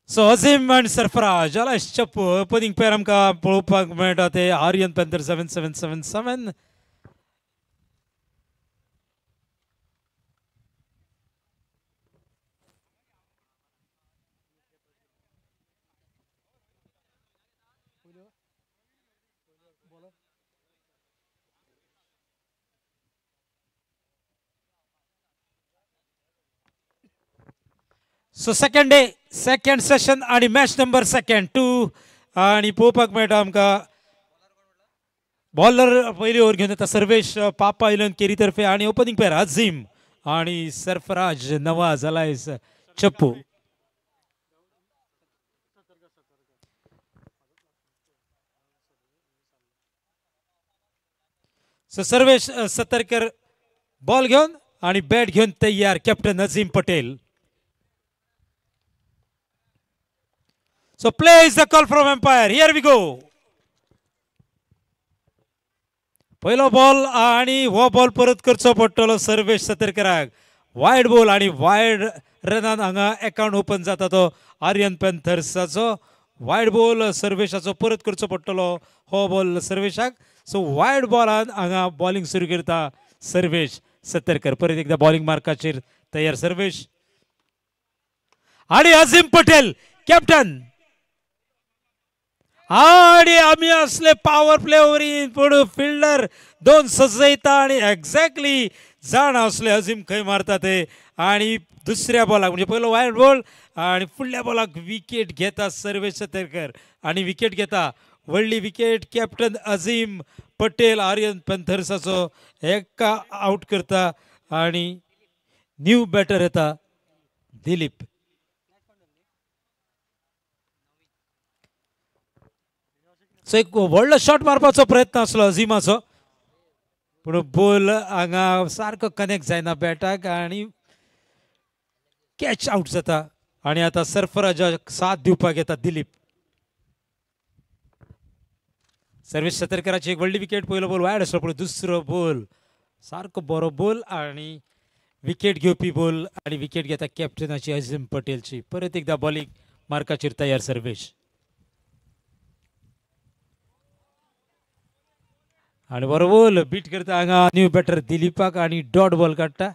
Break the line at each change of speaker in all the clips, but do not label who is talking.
So अजीम end Sarfaraz जाला चप्पू opening पेर आमकां पळोवपाक मेळटा ते Aryan panther 7777. So second day second session आणि मॅच नंबर सेकंड 2 आणि पळोवपाक मेळटा आमकां बॉलर पयली ओव्हर घेवन येता सर्वेश पापा इलन केरी तर्फे आणि ओपनिंग पेर अजीम आणि सरफराज नवाज अलायस चप्पू. सो सर्वेश सतर्कर बॉल घेऊन आणि बॅट घेऊन तयार captain Azim Patel. So play is the call from umpire. Here we go. पहिलो बॉल आणि हो बॉल परत करचो पडटलो सर्वेश सतर्कराक. वायड बॉल आणि वायड रनान हांगा अकाउंट ओपन जाता तो आर्यन पेंथर्साचो. वायड बॉल सर्वेशाचो परत करचो पडटलो हो बॉल सर्वेशाक. सो वायड बॉलान हांगा बॉलिंग सुरू करता सर्वेश सतर्कर. परत एकदा बॉलिंग मार्काचेर तयार सर्वेश आणि अजीम पटेल कॅप्टन. आणि आम्ही असले पॉवर प्ले वरीन पण फिल्डर दोन सजयता आणि एक्झॅक्टली जाण असले अजीम खंय मारता ते. आणि दुसऱ्या बॉलाक म्हणजे पहिलो वायड बॉल आणि फुडल्या बॉलाक विकेट घेता सर्वेश सतर्कर आणि विकेट घेता व्हडली विकेट कॅप्टन अजीम पटेल आर्यन पेंथर्साचो एका आउट करता आणि न्यू बॅटर येता दिलीप. सो एक व्हडलो शॉट मारपाचो प्रयत्न आसलो अजीमाचो पूण बॉल हांगा सारको कनेक्ट जायना बॅटाक आणि कॅच आउट जाता. आणि आता सरफराजाक साथ दिवपाक येता दिलीप. सर्वेश सतर्कराची एक व्हडली विकेट. पहिलो बॉल वायड आसलो पूण दुसरो बॉल सारको बरो बॉल आणि विकेट घेवपी बॉल आणि विकेट घेता कॅप्टनाची अजीम पटेलची. परत एकदा बॉलिंग मार्काचेर तयार सर्वेश आणि बरो बॉल बीट करता हांगा न्यू बॅटर दिलीपाक आणि डॉट बॉल काडटा.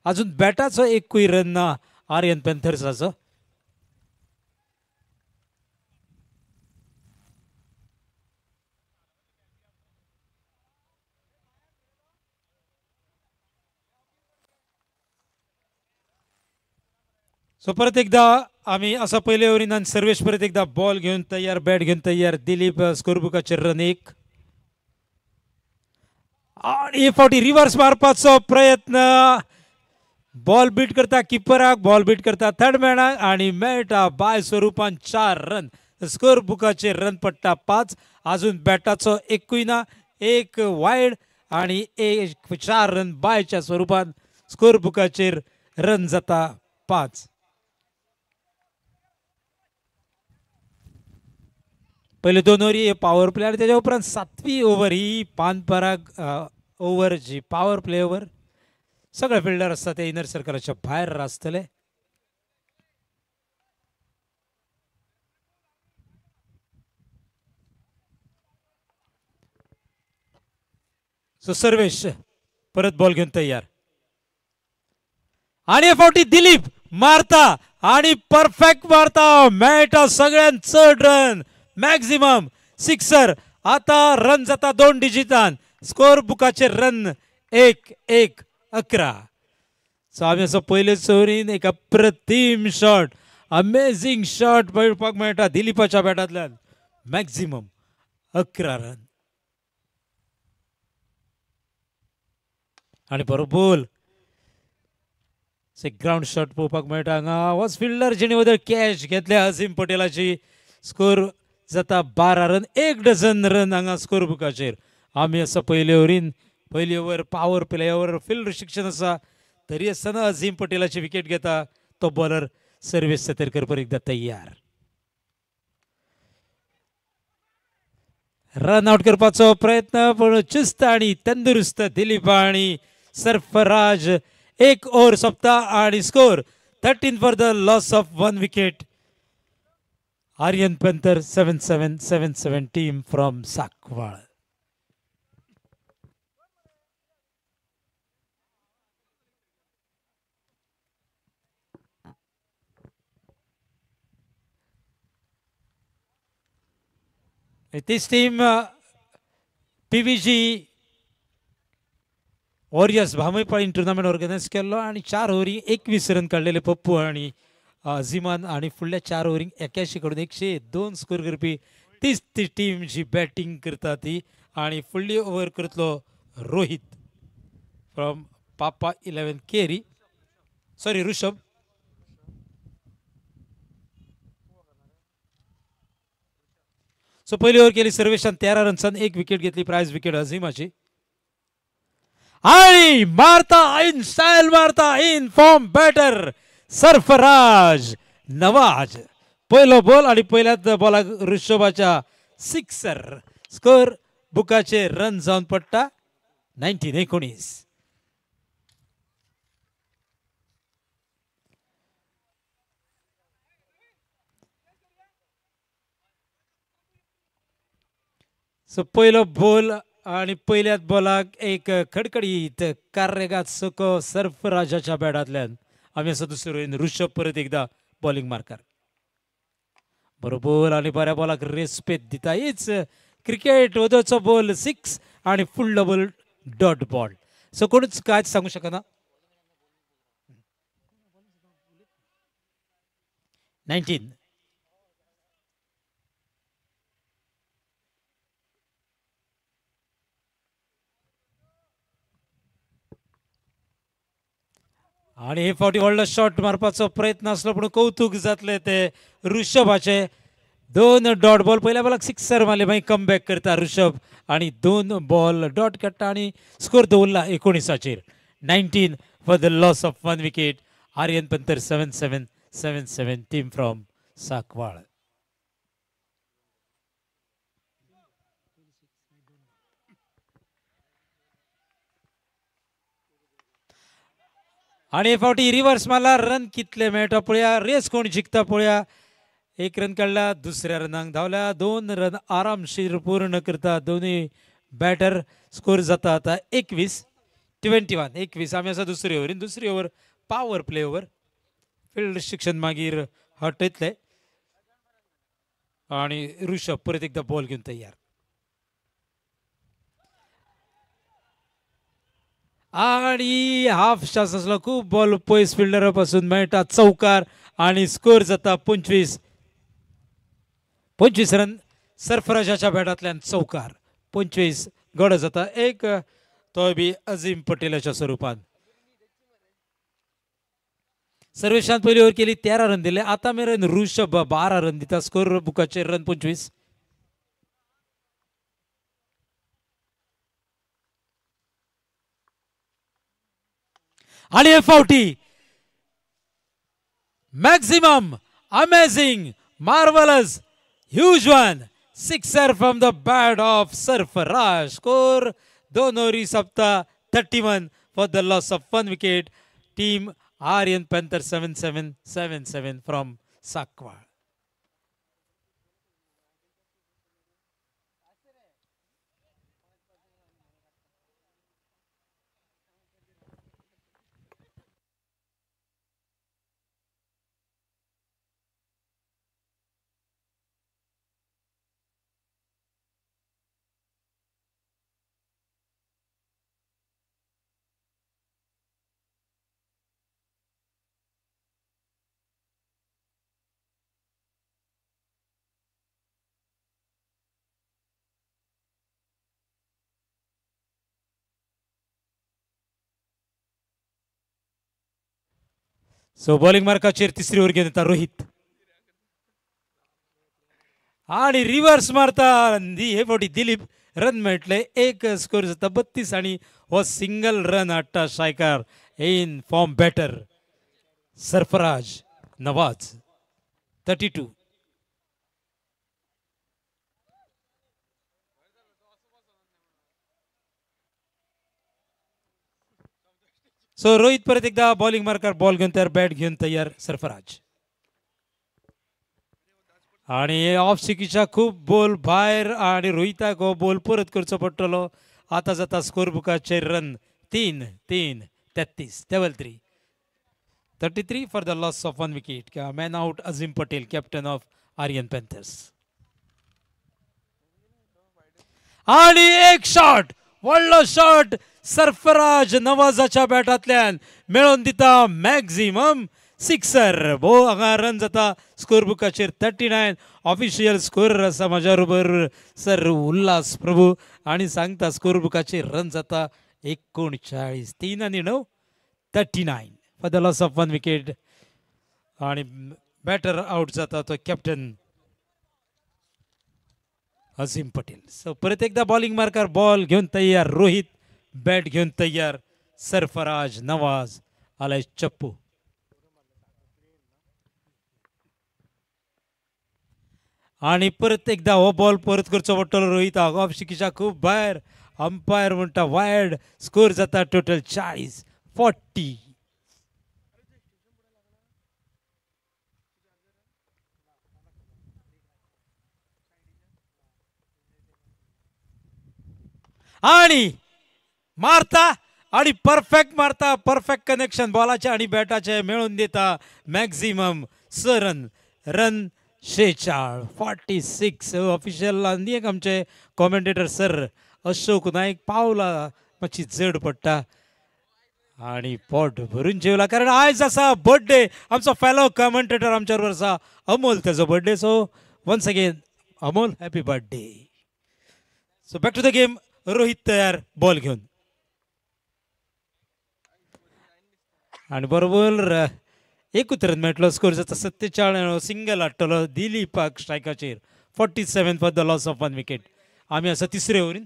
अजून बॅटाचो एकूय रन ना आर्यन पेंथर्साचो. सो परत एकदा आम्ही असा पहिले ओव्हरीन सर्वेश परत एकदा बॉल घेऊन तयार बॅट घेऊन तयार. दिलीप स्कोरबुकाचेर रन 1 आणि फावटी रिव्हर्स मारपाचो प्रयत्न. बॉल बीट करता किपराक बॉल बीट करता थर्ड मॅनाक आणि मेळटा बाय स्वरूपान 4 रन. स्कोर बुकाचेर रन पडटा 5. अजून बॅटाचो एकूय ना. एक वायड आणि 4 रन बायच्या स्वरूपान स्कोर बुकाचेर रन जाता 5. पहिले 2 ओव्हरी पॉवर प्ले आणि त्याच्या उपरांत 7वी ओव्हर ही पानपराग ओव्हर जी पॉवर प्ले ओव्हर. सगळे फिल्डर असतात ते इनर सर्कलाच्या बाहेर आसतले. सो सर्वेश परत बॉल घेऊन तयार आणि फावटी दिलीप मारता आणि परफेक्ट मारता. मेळटा सगळ्यांत चड रन मॅक्झिमम सिक्सर. आता रन जाता 2 डिजिटान. स्कोर बुकाचे रन 1-1-11. सो आम्ही असो पयलेच ओव्हरीन एक अप्रतिम शॉट अमेझिंग शॉट पळोवपाक मेळटा दिलीपाच्या बॅटांतल्यान. मॅक्झिमम 11 रन आणि बरो बॉल. ग्राउंड शॉट पळोवपाक मेळटा हांगा. वॉज फिल्डर जेणे वदर कॅच घेतल्या अजीम पटेलाची. स्कोर जाता 12 रन. 1 डझन रन हांगा स्कोर बुकाचेर. आम्ही असं पहिले ओव्हरीन पहिली over power play over field restriction आसा तरी आसतना अजीम पटेलाची विकेट घेता तो बॉलर सर्वेश सतर्कर पर एकदा तयार. रन आउट करपाचो प्रयत्न पण चुस्त आणि तंदुरुस्त दिलीप आणि सरफराज एक ओव्हर सोंपता आणि score 13 for the loss of 1 wicket. Aryan panther 7-7 team from Sancoale. This team PVG warriors भामयपाळीन टुर्नामेंट ऑर्गनायज केल्लो आणि 4 ओव्हरी 21 रन काडलेले पप्पू आणि झिमान आणि फुडल्या 4 ओव्हरींक 81 कडून 102 स्कोर करपी तीच ती टीम जी बॅटिंग करता ती. आणि फुडली ओव्हर करतलो रोहित फ्रॉम पापा 11 केरी सॉरी ऋषभ. सो पहिली ओव्हर केली सर्वेशान 13 रन्सान 1 विकेट घेतली. प्राइज विकेट अझीमाची आणि मारता इन स्टाईल मारता in form batter Sarfaraz Nawaz. पहिलो बॉल आणि पहिल्याच बॉलाक ऋषभाच्या सिक्सर. स्कोर बुकाचे रन जावन पडटा 19. सो पहिलो बॉल आणि पहिल्याच बॉलाक एक खडखडीत कार्रेगात सुको सरफराजाच्या बॅटांतल्यान आम्ही असो दुसरो ऋषभ परत एकदा बॉलिंग मारकार. बरो बॉल आणि बऱ्या बॉलाक रेस्पेद दिता. हीच क्रिकेट वदोचो बॉल 6 आणि फुडलो बॉल डॉट बॉल. सो कोणूच कांयच सांगू शकना. 19. आणि हे फावटी व्हडलो शॉट मारपाचो प्रयत्न असलो पण कौतुक जातले ते ऋषभाचे. 2 डॉट बॉल पहिल्या बॉलाक सिक्सर मारले मागीर कमबॅक करता ऋषभ आणि 2 बॉल डॉट काडटा आणि स्कोर दवरला 19. 19 for the loss of 1 wicket. Aryan panther 7-7 team from Sancoale. आणि हे फावटी रिव्हर्स मारला. रन कितले मेळटा पळया. रेस कोण जिखता पळया. 1 रन काडला. दुसऱ्या रनाक धावल्या. 2 रन आरामशीर पूर्ण करता दोन्ही बॅटर. स्कोर जाता आता 21. आम्ही असा दुसरी over power play over. Field restriction मागीर हटयतले आणि ऋषभ परत एकदा बॉल घेऊन तयार. आणि हाफ शॉट असलो खूप बॉल पयस फिल्डरा पासून मेळटा चौकार आणि स्कोर जाता 25 रन. सरफराजाच्या बॅटांतल्यान चौकार 25 गडो जाता एक. तो बी अजीम पटेलाच्या स्वरूपान. सर्वेशांत पहिली ओव्हर केली 13 रन दिले. आता मेरेन ऋषभ 12 रन दिता. स्कोर बुकाचे रन 25. आणि हे फावटी maximum amazing marvellous huge one sixer from the bat of Sarfaraz. Score 2 ओव्हरी सोंपता 31 for the loss of 1 wicket. Team Aryan panther 7-7 from Sancoale. So bowling मार्काचेर तिसरी ओव्हर घेवन येता रोहित आणि रिव्हर्स मारता. हे फावटी दिलीप रन मेळटले. एक स्कोर जाता 32 आणि हो सिंगल रन हाडटा striker in form batter Sarfaraz Nawaz 32. So Rohit परत एकदा बॉलिंग मार्कर बॉल घेऊन तयार बॅट घेऊन तयार सरफराज आणि ऑफ सिकीच्या खूप बॉल भायर आणि रोहिताक हो बॉल परत करचो पडटलो आता जाता स्कोर बुकाचे run 3-3-33 table 33 for the loss of 1 wicket man out Azeem Patel captain of Aryan panthers आणि एक शॉट व्हडलो शॉट सरफराज नवाजाच्या बॅटांतल्यान मेळोवन दिता मॅक्झिमम सिक्सर भो हांगा रन जाता स्कोर बुकाचेर 39 ऑफिशियल स्कोर आसा म्हाज्या बरोबर सर उल्हास प्रभू आणि सांगता स्कोर बुकाचेर रन जाता 39 3 आणि 9 39 for the loss of 1 wicket आणि बॅटर आउट जाता तो कॅप्टन अझीम पटेल सो परत एकदा बॉलिंग मार्कर बॉल घेऊन तयार रोहित बॅट घेऊन तयार सरफराज नवाज आलाय चप्पू आणि परत एकदा हो बॉल परत करचो पडटलो रोहित ऑफ शिकीच्या खूप भायर अंपायर म्हणटा वायड स्कोर जाता टोटल 40 आणि मारता आणि परफेक्ट मारता परफेक्ट कनेक्शन बॉलाचे आणि बॅटाचे मिळून देता मॅक्झिमम 6 रन 46 ऑफिशियल आनी एक आमचे कॉमेंटेटर सर अशोक नाईक पावला मातशी जड पडटा आणि पोट भरून जेवला कारण आयज आसा बर्थडे आमचो फेलो कॉमेंटेटर आमच्या बरोबर आसा अमोल त्याचो birthday so once again Amol happy birthday so back to the game Rohit तयार बॉल घेऊन आणि बरोबर एकूच रन मेळटलो स्कोर जाता 47 सिंगल हाडटलो दिलीपाक स्ट्रायकाचेर 47 for the loss of 1 wicket आमी आसा तिसरे ओव्हरीन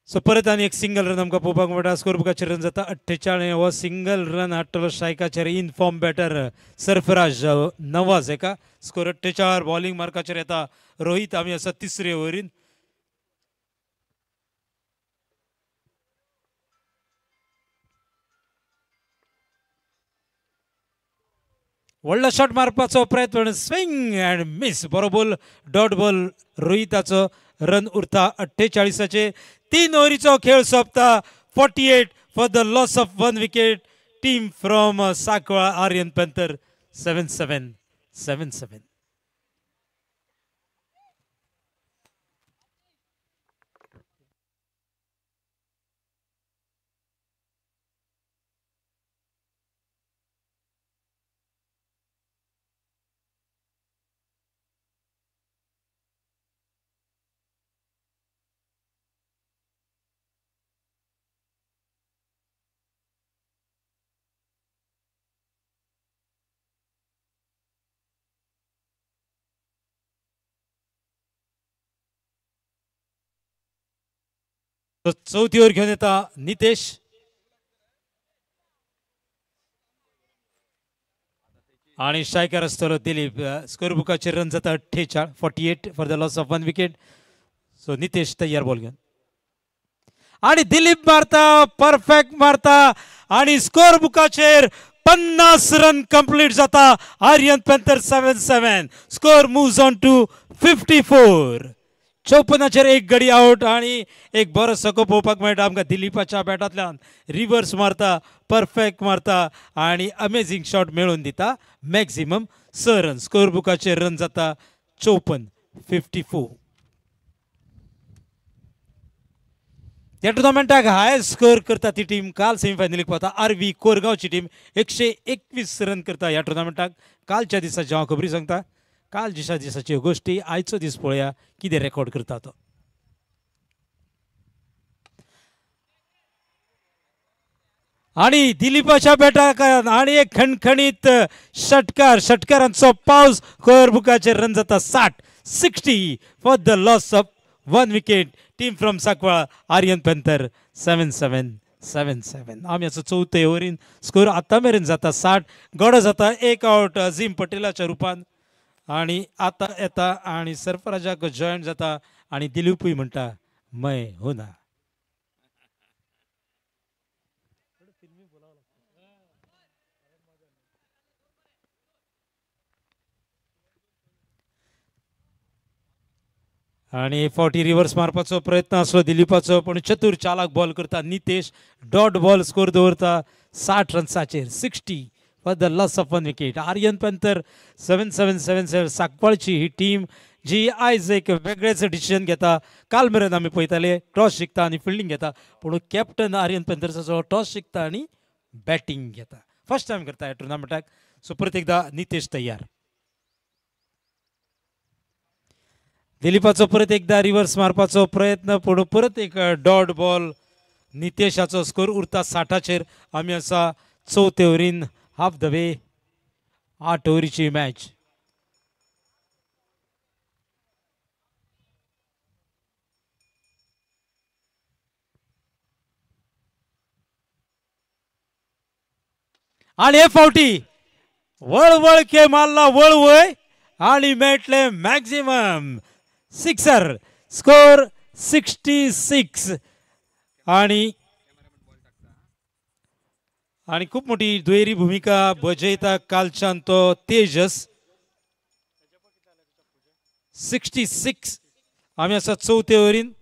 सो परत आनी एक सिंगल रन आमकां पळोवपाक मेळटा स्कोर बुकाचेर रन जाता 48 हो सिंगल रन हाडटलो स्ट्रायकाचेर in form batter Sarfaraz Nawaz एका स्कोर 48 बॉलिंग मार्काचेर येता रोहित आमी आसा तिसरे ओव्हरीन व्हडलो शॉट मारपाचो प्रयत्न स्विंग अँड मिस बरोबर डॉट बॉल रोहिताचो रन उरता 48चे 3 ओव्हरीचो खेळ सोंपता 48 for the loss of 1 wicket team from Sancoale Aryan panther 7-7 चौथी ओव्हर घेऊन येता नितेश आणि स्ट्रायकर असतलो दिलीप स्कोर बुकाचेर रन जाता 48 for the loss of 1 wicket so Nitesh तयार बॉल घेऊन आणि दिलीप मारता परफेक्ट मारता आणि स्कोर बुकाचेर 50 रन कंप्लीट जाता Aryan panther 7-7 score moves on to 54 54चेर एक गडी आउट आणि एक बरो सको पळोवपाक मेळटा आमकां दिलीपाच्या बॅटांतल्यान रिवर्स मारता परफेक्ट मारता आणि अमेझिंग शॉट मेळोवन दिता मॅक्झिमम 6 रन स्कोर बुकाचेर रन जाता 54 त्या टुर्नामेंटाक हायस्ट स्कोर करता ती टीम काल सेमीफायनलीक पावता आरवी कोरगांवची टीम 121 रन करता ह्या टुर्नामेंटाक कालच्या दिसाची हांव खबरी सांगता काल दिसाची गोष्टी आयचो दीस पळया कितें रेकॉर्ड करता तो आणि दिलीपाच्या बॅटाक आणि एक खणखणीत षटकारांचो पावस स्कोर बुकाचेर रन जाता 60 for the loss of 1 wicket team from Sancoale Aryan panther 7-7 7-7. आमी असो चवथे ओव्हरीन स्कोर आतां मेरेन जाता 60. गडो जाता एक आउट अझीम पटेलाच्या रुपान आणि आता येता आणि सरफराजाक जॉयन जाता आणि दिलीपूय म्हणटा मैं हो ना. आणि फावटी रिव्हर्स मारपाचो प्रयत्न असलो दिलीपाचो पण चतुर चालाक बॉल करता नितेश डॉट बॉल स्कोर दवरता 60 रन्साचेर 60 for the loss of 1 wicket. Aryan panther 7-7 साकवाळची ही टीम जी आयज एक वेगळेच डिसिजन घेता. काल मेरेन आमी पळयताले टॉस जिखता आनी फिल्डिंग घेता पूण कॅप्टन आर्यन पंतरचो टॉस जिखता आनी बॅटिंग घेता. फर्स्ट टाइम करता ह्या टुर्नामेंटाक. सो परत एकदा नितेश तयार. दिलीपाचो परत एकदा रिव्हर्स मारपाचो प्रयत्न पूण परत एक डॉट बॉल नितेशाचो स्कोर उरता 60चेर. आमी आसा चवथे ओव्हरीन हाफ द वे 8 ओव्हरीची मॅच. आणि हे फावटी वळ के मारला वळवय आणि मेळटले मॅक्झिमम सिक्सर. स्कोर 66 आणि आणि खूप मोठी दुहेरी भूमिका बजयता कालच्यान तो तेजस. 66 आमी आसा चवथे ओव्हरीन.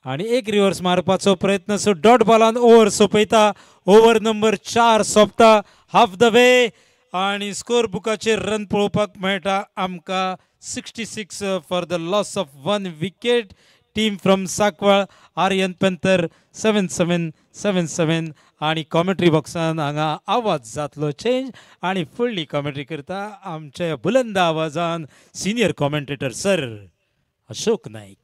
आणि एक रिव्हर्स मारपाचो प्रयत्न सो डॉट बॉलान ओव्हर सोंपयता. ओव्हर नंबर 4 सोंपता हाफ द वे आणि स्कोर बुकाचेर रन पळोवपाक मेळटा आमकां 66 for the loss of 1 wicket. Team from Sancoale Aryan panther 7-7 आणि कॉमेंट्री बॉक्सान हांगा आवाज जातलो चेंज आणि फुडली कॉमेंट्री करता आमच्या बुलंद आवाजान senior commentator sir Ashok Naik.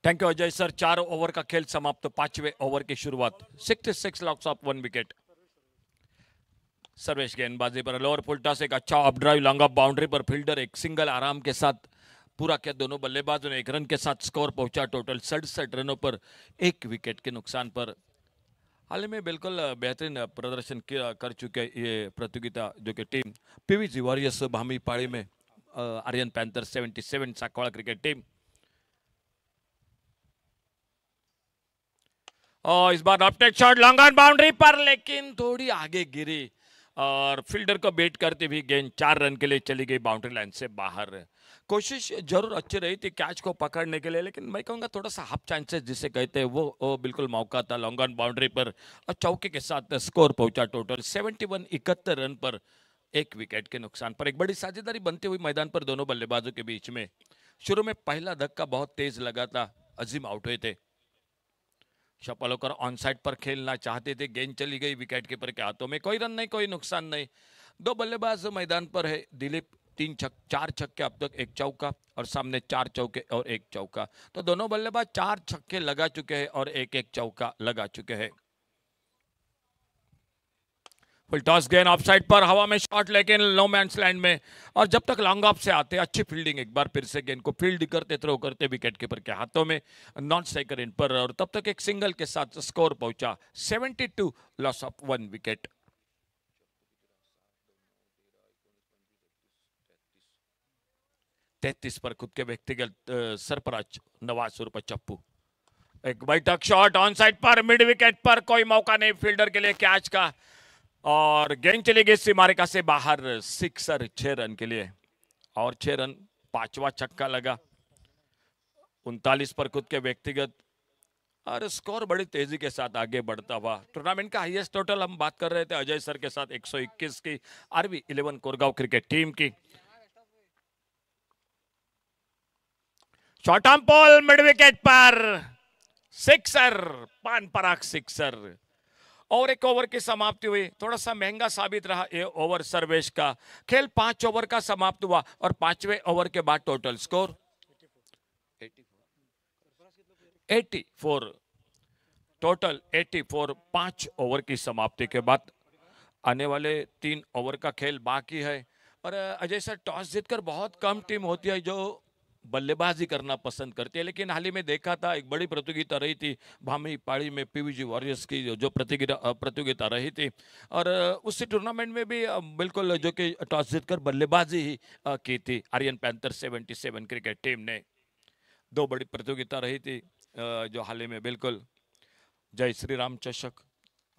Thank you Ajay sir. 4 over का खेल समाप्त. 5वें ओवर की शुरुआत. 66 लॉस ऑफ 1 विकेट. सर्वेश गेंदबाजी पर लोअर फुल टॉस एक अच्छा up drive long off boundary पर फील्डर एक सिंगल आराम के साथ पूरा किया. दोनों बल्लेबाजों ने 1 रन के साथ स्कोर पहुंचा. टोटल 67 रनों पर 1 विकेट के नुकसान पर. हाल ही में बिल्कुल बेहतरीन प्रदर्शन कर चुके ये प्रतियोगिता जो कि टीम पीवीजी वॉरियर्स भामी पाड़ी में Aryan panther 77 Sancoale cricket team. और इस बार अपटेक शॉट लॉन्ग ऑन बाउंड्री पर लेकिन थोड़ी आगे गिरी और फील्डर को बेट करते भी गेंद 4 रन के लिए चली गई बाउंड्री लाइन से बाहर. कोशिश जरूर अच्छी रही थी कैच को पकड़ने के लिए लेकिन मैं कहूँगा थोड़ा सा हाफ चांसेस जिसे कहते हैं वो बिल्कुल मौका था. लॉन्ग ऑन बाउंड्री पर और चौके के साथ स्कोर पहुंचा. टोटल 71 71 रन पर 1 विकेट के नुकसान पर. एक बड़ी साझेदारी बनती हुई मैदान पर दोनों बल्लेबाजों के बीच में. शुरू में पहला धक्का बहुत तेज लगा था. अजीम आउट हुए थे. शपालोकर ऑन साइड पर खेलना चाहते थे. गेंद चली गई विकेट कीपर के हाथों में. कोई रन नहीं कोई नुकसान नहीं. 2 बल्लेबाज मैदान पर है. दिलीप 4 छक्के अब तक 1 चौका और सामने 4 चौके और 1 चौका. तो दोनों बल्लेबाज 4 छक्के लगा चुके हैं और 1 चौका लगा चुके हैं. फुल टॉस गेंद ऑफ साइड पर हवा में शॉट लेकिन नो मैंस लैंड में. और जब तक लॉन्ग ऑफ से आते अच्छी फील्डिंग एक बार फिर से गेंद को फील्ड करते थ्रो करते विकेट कीपर के हाथों में नॉट स्ट्राइकर इन पर. और तब तक एक सिंगल के साथ स्कोर पहुंचा 72 लॉस ऑफ 1 विकेट. तैतीस पर खुद के व्यक्तिगत सरफराज नवाज उर्फ चप्पू. एक बैठक शॉट ऑन साइड पर मिड विकेट पर. कोई मौका नहीं फील्डर के लिए कैच का और गेंद चली गई सीमारेखा से बाहर. सिक्सर 6 रन के लिए और 6 रन. 5वां छक्का लगा. 39 पर खुद के व्यक्तिगत और स्कोर बड़ी तेजी के साथ आगे बढ़ता हुआ। टूर्नामेंट का हाईएस्ट टोटल हम बात कर रहे थे अजय सर के साथ 121 की आरबी 11 कोरगांव क्रिकेट टीम की। Short arm ball mid wicket पर सिक्सर, पान पराग सिक्सर। और एक ओवर की समाप्ति हुई। थोड़ा सा महंगा साबित रहा ये ओवर सर्वेश का। खेल 5 ओवर का समाप्त हुआ और 5वें ओवर के बाद टोटल स्कोर 84, टोटल 84। 5 ओवर की समाप्ति के बाद आने वाले 3 ओवर का खेल बाकी है। और अजय सर, टॉस जीतकर बहुत कम टीम होती है जो बल्लेबाजी करना पसंद करती है, लेकिन हाल ही में देखा था एक बड़ी प्रतियोगिता रही थी भामी पाड़ी में पीवीजी वॉरियर्स की जो प्रतियोगिता रही थी, और उसी टूर्नामेंट में भी बिल्कुल जो कि टॉस जीतकर बल्लेबाजी ही की थी आर्यन पैंथर 77 क्रिकेट टीम ने। 2 बड़ी प्रतियोगिता रही थी जो हाल ही में, बिल्कुल जय श्री राम चषक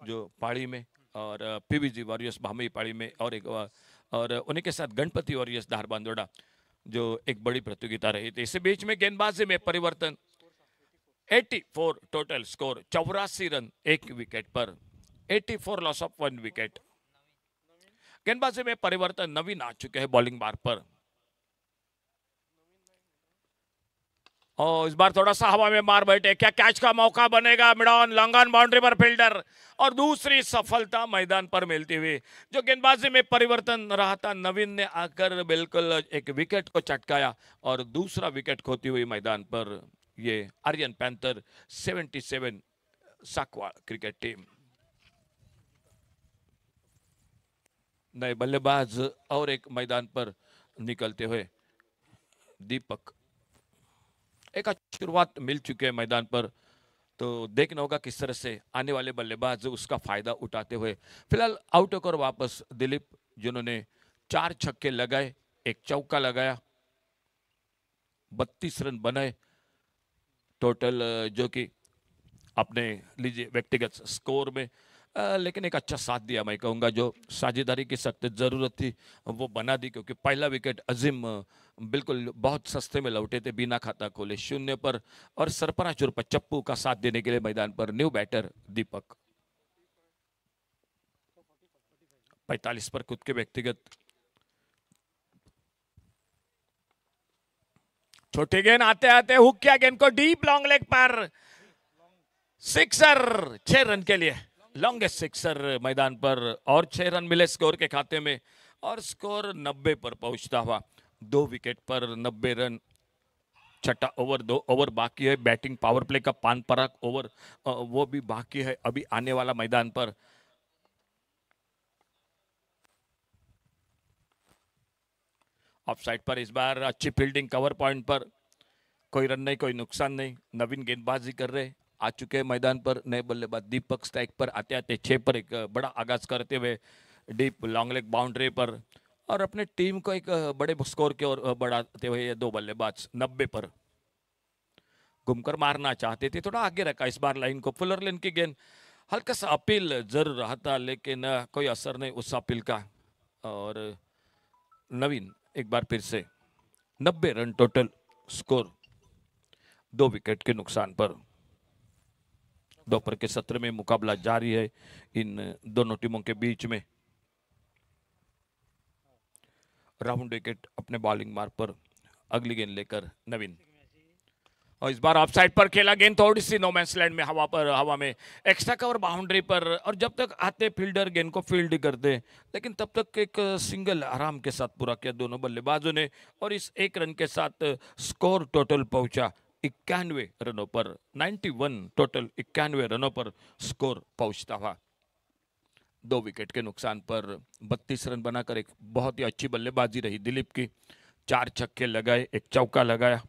जो पाड़ी में, और पीवीजी वॉरियर्स भामी पाड़ी में, और उन्हीं के साथ गणपति वॉरियर्स धार बांदोड़ा जो एक बड़ी प्रतियोगिता रही थी। इसी बीच में गेंदबाजी में परिवर्तन। 84 total score, 84 run 1 wicket per, 84 loss of 1 wicket. गेंदबाजी में परिवर्तन, नवीन आ चुके हैं बॉलिंग बार पर, और इस बार थोड़ा सा हवा में मार बैठे। क्या कैच का मौका बनेगा? Mid on, long on boundary पर फील्डर, और दूसरी सफलता मैदान पर मिलती हुई। जो गेंदबाजी में परिवर्तन रहा था, नवीन ने आकर बिल्कुल एक विकेट को चटकाया और दूसरा विकेट खोती हुई मैदान पर ये आर्यन पैंथर 77 साकवा क्रिकेट टीम। नए बल्लेबाज और एक मैदान पर निकलते हुए दीपक। एक अच्छी शुरुआत मिल चुके हैं मैदान पर, तो देखना होगा किस तरह से आने वाले बल्लेबाज उसका फायदा उठाते हुए। फिलहाल आउट होकर वापस दिलीप, जिन्होंने 4 छक्के लगाए, 1 चौका लगाया, 32 रन बनाए टोटल, जो कि अपने लीजिए व्यक्तिगत स्कोर में, लेकिन एक अच्छा साथ दिया मैं कहूँगा। जो साझेदारी की सख्त जरूरत थी वो बना दी, क्योंकि पहला विकेट अजीम बिल्कुल बहुत सस्ते में लौटे थे बिना खाता खोले 0 पर, और सरफराज और चप्पू का साथ देने के लिए मैदान पर न्यू बैटर दीपक। 45 पर खुद के व्यक्तिगत। छोटी गेंद आते आते हुक किया गेंद को डीप लॉन्ग लेग पर, सिक्सर 6 रन के लिए, लॉन्गेस्ट सिक्सर मैदान पर, और 6 रन मिले स्कोर के खाते में, और स्कोर 90 पर पहुंचता हुआ। 2 विकेट पर 90 रन। छठा ओवर, 2 ओवर बाकी है। बैटिंग पावर प्ले का 5 पराग ओवर वो भी बाकी है अभी आने वाला मैदान पर। ऑफसाइड पर इस बार अच्छी फील्डिंग कवर पॉइंट पर, कोई रन नहीं, कोई नुकसान नहीं। नवीन गेंदबाजी कर रहे, आ चुके हैं मैदान पर नए बल्लेबाज दीपक। स्ट्राइक पर आते आते 6 पर एक बड़ा आगाज करते हुए डीप लॉन्ग लेग बाउंड्री पर, और अपने टीम को एक बड़े स्कोर की ओर बढ़ाते हुए ये 2 बल्लेबाज 90 पर घूमकर मारना चाहते थे, थोड़ा आगे रखा इस बार लाइन को। फुलर लेन की गेंद, हल्का सा अपील जरूर रहा था, लेकिन कोई असर नहीं उस अपील का, और नवीन एक बार फिर से 90 रन टोटल स्कोर, 2 विकेट के नुकसान पर। दोपहर के सत्र में मुकाबला जारी है इन दोनों टीमों के बीच में। राउंड विकेट अपने बॉलिंग मार्ग पर, अगली गेंद लेकर नवीन, और इस बार ऑफसाइड पर खेला। गेंद थोड़ी सी नो मैंस लैंड में, हवा में एक्स्ट्रा कवर बाउंड्री पर, और जब तक आते फील्डर गेंद को फील्ड करते, लेकिन तब तक एक सिंगल आराम के साथ पूरा किया दोनों बल्लेबाजों ने, और इस 1 रन के साथ स्कोर टोटल पहुंचा 91 रनों पर। 91 टोटल 91 रनों पर स्कोर पहुंचता हुआ। 2 विकेट के नुकसान पर 32 रन बनाकर एक बहुत ही अच्छी बल्लेबाजी रही दिलीप की। 4 छक्के लगाए, 1 चौका लगाया,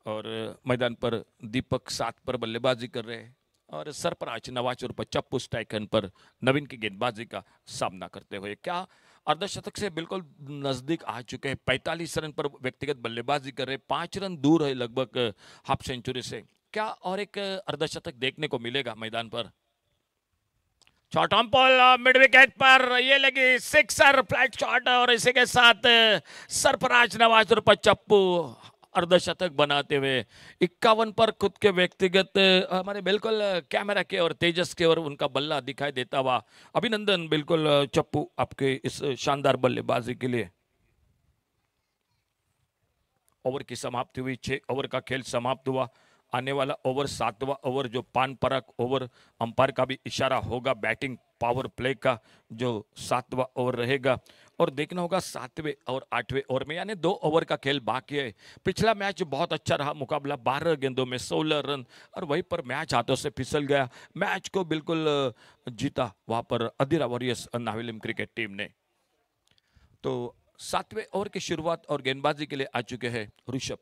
और मैदान पर दीपक 7 पर बल्लेबाजी कर रहे हैं, और सरफराज नवाज और चप्पू स्ट्राइक पर नवीन की गेंदबाजी का सामना करते हुए क्या अर्धशतक से बिल्कुल नजदीक आ चुके हैं। 45 रन पर व्यक्तिगत बल्लेबाजी कर रहे, 5 रन दूर है लगभग हाफ सेंचुरी से। क्या और एक अर्धशतक देखने को मिलेगा मैदान पर? Shot on ball mid wicket पर, ये लगी सिक्सर, फ्लाइट शॉट, और इसी के साथ सरफराज नवाज और चप्पू अर्धशतक बनाते हुए 51 पर खुद के व्यक्तिगत हमारे बिल्कुल कैमरा के और तेजस के और उनका बल्ला दिखाई देता हुआ। अभिनंदन बिल्कुल चप्पू आपके इस शानदार बल्लेबाजी के लिए। ओवर की समाप्ति हुई, 6 ओवर का खेल समाप्त हुआ। आने वाला ओवर 7वां ओवर जो पान परक ओवर, अंपायर का भी इशारा होगा बैटिंग पावर प्ले का, जो 7वां ओवर रहेगा। और देखना होगा 7वें और 8वें ओवर में, यानी 2 ओवर का खेल बाकी है। पिछला मैच बहुत अच्छा रहा, मुकाबला 12 गेंदों में 16 रन, और वहीं पर मैच हाथों से फिसल गया। मैच को बिल्कुल जीता वहां पर अधीरा वॉरियर्स नाविलिम क्रिकेट टीम ने। तो 7वें ओवर की शुरुआत और गेंदबाजी के लिए आ चुके हैं Rishabh.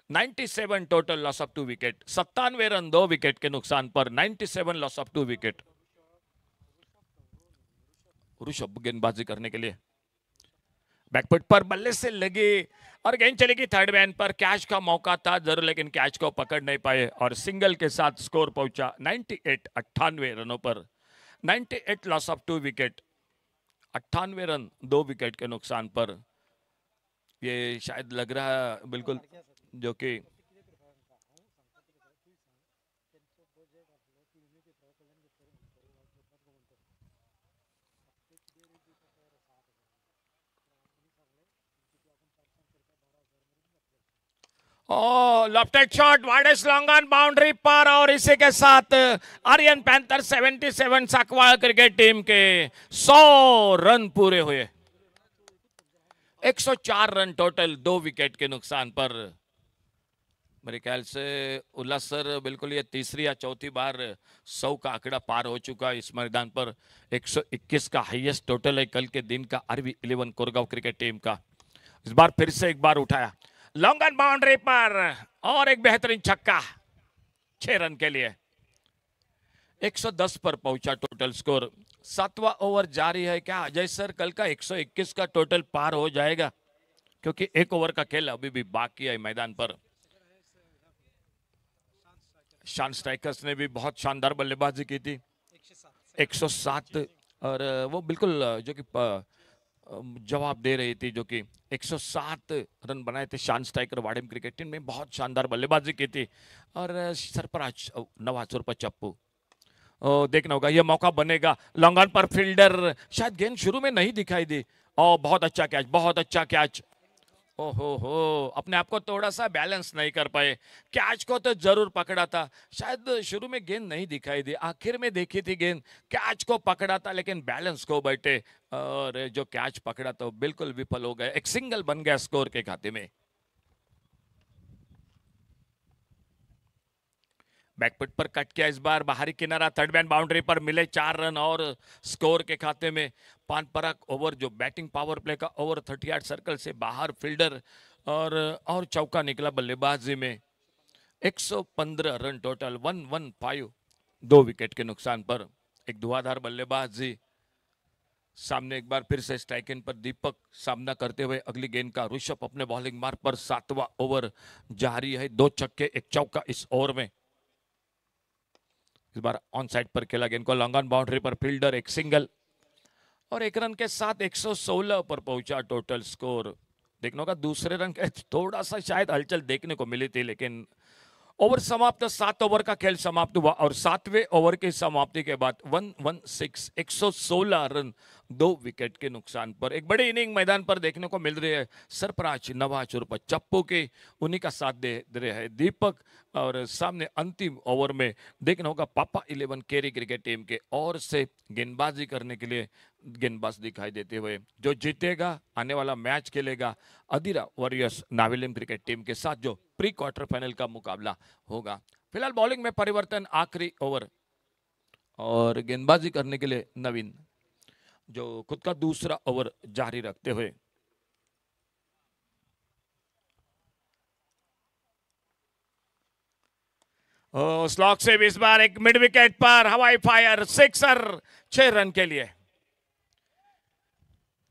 97 total loss of 2 wicket, 97 run 2 wicket के नुकसान पर, 97 लॉस ऑफ 2 विकेट। ऋषभ गेंदबाजी करने के लिए बैकफुट पर बल्ले से लगी और गेंद चलेगी थर्ड मैन पर। कैच का मौका था जरूर, लेकिन कैच को पकड़ नहीं पाए और सिंगल के साथ स्कोर पहुंचा 98, 98 रनों पर। 98 loss of 2 wicket, 98 run 2 wicket के नुकसान पर। ये शायद लग रहा है बिल्कुल जो कि left shot widest long on boundary पर, और इसी के साथ Aryan panther 77 Sancoale cricket team के 100 रन पूरे हुए। 104 रन टोटल 2 विकेट के नुकसान पर। मेरे ख्याल से उल्लास सर बिल्कुल ये तीसरी या चौथी बार 100 का आंकड़ा पार हो चुका है इस मैदान पर। 121 का हाईएस्ट टोटल है कल के दिन का RV11 कोरगांव क्रिकेट टीम का। इस बार फिर से एक बार उठाया लॉन्ग ऑन बाउंड्री पर और एक बेहतरीन छक्का 6 रन के लिए। 110 पर पहुंचा टोटल स्कोर। 7वां ओवर जारी है। क्या अजय सर कल का 121 का टोटल पार हो जाएगा? क्योंकि 1 ओवर का खेल अभी भी बाकी है मैदान पर। शान स्ट्राइकर्स ने भी बहुत शानदार बल्लेबाजी की थी, 107, और वो बिल्कुल जो कि जवाब दे रही थी, जो कि 107 रन बनाए थे शान स्ट्राइकर वाडिम क्रिकेट टीम में। बहुत शानदार बल्लेबाजी की थी और सरफराज नवाज पर चप्पू। देखना होगा ये मौका बनेगा। लॉन्ग ऑन पर फील्डर, शायद गेंद शुरू में नहीं दिखाई दी। और बहुत अच्छा कैच, बहुत अच्छा कैच। ओहो, अपने आप को थोड़ा सा बैलेंस नहीं कर पाए। कैच को तो जरूर पकड़ा था, शायद शुरू में गेंद नहीं दिखाई दी, आखिर में देखी थी गेंद। कैच को पकड़ा था लेकिन बैलेंस को बैठे, और जो कैच पकड़ा तो बिल्कुल विफल हो गए। एक सिंगल बन गया स्कोर के खाते में। बैकफुट पर कट किया इस बार, बाहरी किनारा, थर्ड मैन बाउंड्री पर मिले 4 रन और स्कोर के खाते में। पान परक ओवर जो बैटिंग पावर प्ले का ओवर, 38 सर्कल से बाहर फील्डर और चौका निकला बल्लेबाजी में। 115 रन टोटल, 115, 2 विकेट के नुकसान पर। एक धुआंधार बल्लेबाजी। सामने एक बार फिर से स्ट्राइक इन पर दीपक सामना करते हुए अगली गेंद का ऋषभ अपने बॉलिंग मार्ग पर। 7वां ओवर जारी है, 2 छक्के 1 चौका इस ओवर में। इस बार ऑन साइड पर खेला गेंद को, लॉन्ग ऑन बाउंड्री पर फील्डर, एक सिंगल और 1 रन के साथ 116 पर पहुंचा टोटल स्कोर। देखने का दूसरे रन के थोड़ा सा शायद हलचल देखने को मिली थी, लेकिन ओवर समाप्त। 7 ओवर का खेल समाप्त हुआ और 7वें ओवर की समाप्ति के बाद 116, 116 रन 2 विकेट के नुकसान पर। एक बड़ी इनिंग मैदान पर देखने को मिल रही है। सरफराज नवाज और चप्पू के, उन्हीं का साथ दे रहे हैं दीपक। और सामने अंतिम ओवर में देखना होगा पापा 11 केरी क्रिकेट टीम के ओर से गेंदबाजी करने के लिए गेंदबाज दिखाई देते हुए। जो जीतेगा आने वाला मैच खेलेगा अधीरा वॉरियर्स नाविलिम क्रिकेट टीम के साथ, जो प्री क्वार्टर फाइनल का मुकाबला होगा। फिलहाल बॉलिंग में परिवर्तन, आखिरी ओवर और गेंदबाजी करने के लिए नवीन, जो खुद का दूसरा ओवर जारी रखते हुए। स्लॉक से इस बार एक मिड विकेट पर हवाई फायर, सिक्सर 6 रन के लिए।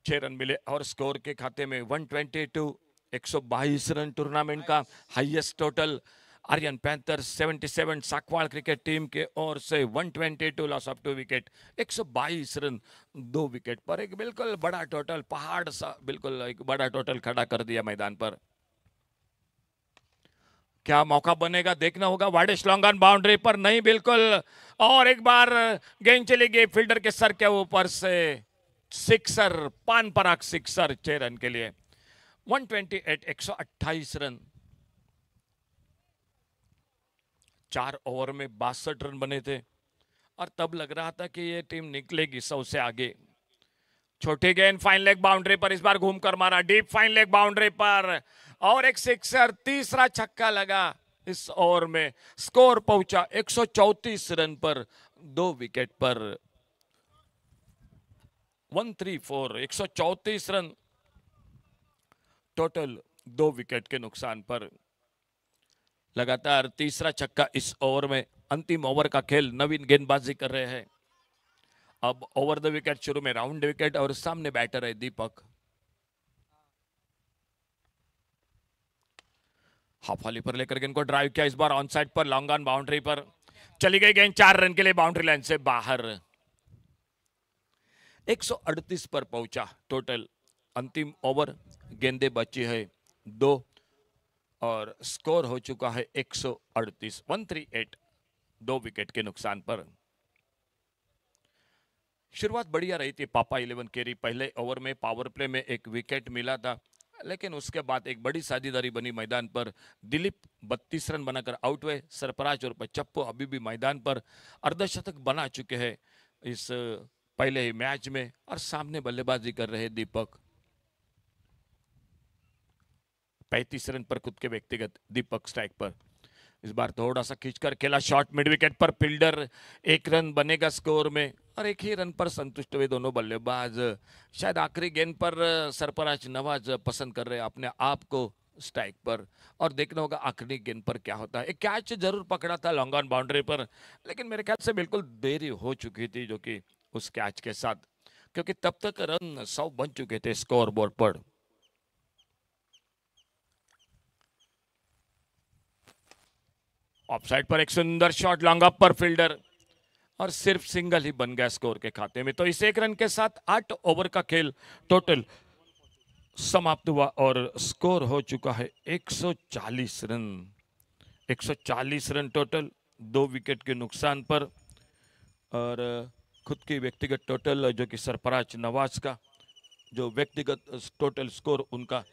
6 रन मिले और स्कोर के खाते में 122, 122 रन टूर्नामेंट का highest total. Aryan panther 77 Sancoale cricket team के ओर से 122 loss of 2 wicket, 122 run 2 wicket पर। एक बिल्कुल बड़ा टोटल, पहाड़ सा बिल्कुल एक बड़ा टोटल खड़ा कर दिया मैदान पर। क्या मौका बनेगा देखना होगा। वाइडेस्ट लॉन्ग ऑन बाउंड्री पर नहीं, बिल्कुल। और एक बार गेंद चली गई फील्डर के सर के ऊपर से, sixer, Pan Parag sixer 6 run के लिए। 128, 128 रन। 4 ओवर में 62 रन बने थे और तब लग रहा था कि ये टीम निकलेगी 100 से आगे। छोटी गेंद फाइन लेग बाउंड्री पर, इस बार घूमकर मारा डीप फाइन लेग बाउंड्री पर, और एक सिक्सर, तीसरा छक्का लगा इस ओवर में। स्कोर पहुंचा 134 रन पर, 2 विकेट पर। 134, 134 रन टोटल, 2 विकेट के नुकसान पर। लगातार तीसरा छक्का इस ओवर में। अंतिम ओवर का खेल, नवीन गेंदबाजी कर रहे हैं। अब ओवर द विकेट शुरू में राउंड विकेट और सामने बैटर है दीपक। हाफ वाली पर लेकर गेंद को ड्राइव किया, इस बार ऑन साइड पर, लॉन्ग ऑन बाउंड्री पर चली गई गेंद, 4 रन के लिए बाउंड्री लाइन से बाहर। 138 पर पहुंचा टोटल। अंतिम ओवर, गेंदे बची है 2 और स्कोर हो चुका है 138, 138, 2 विकेट के नुकसान पर। शुरुआत बढ़िया रही थी पापा 11 केरी। पहले ओवर में पावर प्ले में एक विकेट मिला था, लेकिन उसके बाद एक बड़ी साझेदारी बनी मैदान पर। दिलीप 32 रन बनाकर आउट हुए। सरफराज और चप्पू अभी भी मैदान पर अर्धशतक बना चुके हैं इस पहले ही मैच में, और सामने बल्लेबाजी कर रहे दीपक। 35 रन पर खुद के व्यक्तिगत, दीपक स्ट्राइक पर। इस बार थोड़ा सा खींचकर खेला शॉट मिड विकेट पर, फील्डर 1 रन बनेगा स्कोर में, और 1 ही रन पर संतुष्ट हुए दोनों बल्लेबाज। शायद आखिरी गेंद पर सरफराज नवाज पसंद कर रहे हैं अपने आप को स्ट्राइक पर, और देखना होगा आखिरी गेंद पर क्या होता है। एक कैच जरूर पकड़ा था लॉन्ग ऑन बाउंड्री पर, लेकिन मेरे ख्याल से बिल्कुल देरी हो चुकी थी जो कि उस कैच के साथ, क्योंकि तब तक रन 100 बन चुके थे स्कोर बोर्ड पर। ऑफसाइड पर एक सुंदर शॉट लॉन्ग अप पर, फील्डर, और सिर्फ सिंगल ही बन गया स्कोर के खाते में। तो इस 1 रन के साथ 8 ओवर का खेल टोटल समाप्त हुआ और स्कोर हो चुका है 140 रन। 140 रन टोटल, 2 विकेट के नुकसान पर। और खुद की व्यक्तिगत टोटल जो कि सरफराज नवाज का जो व्यक्तिगत टोटल स्कोर उनका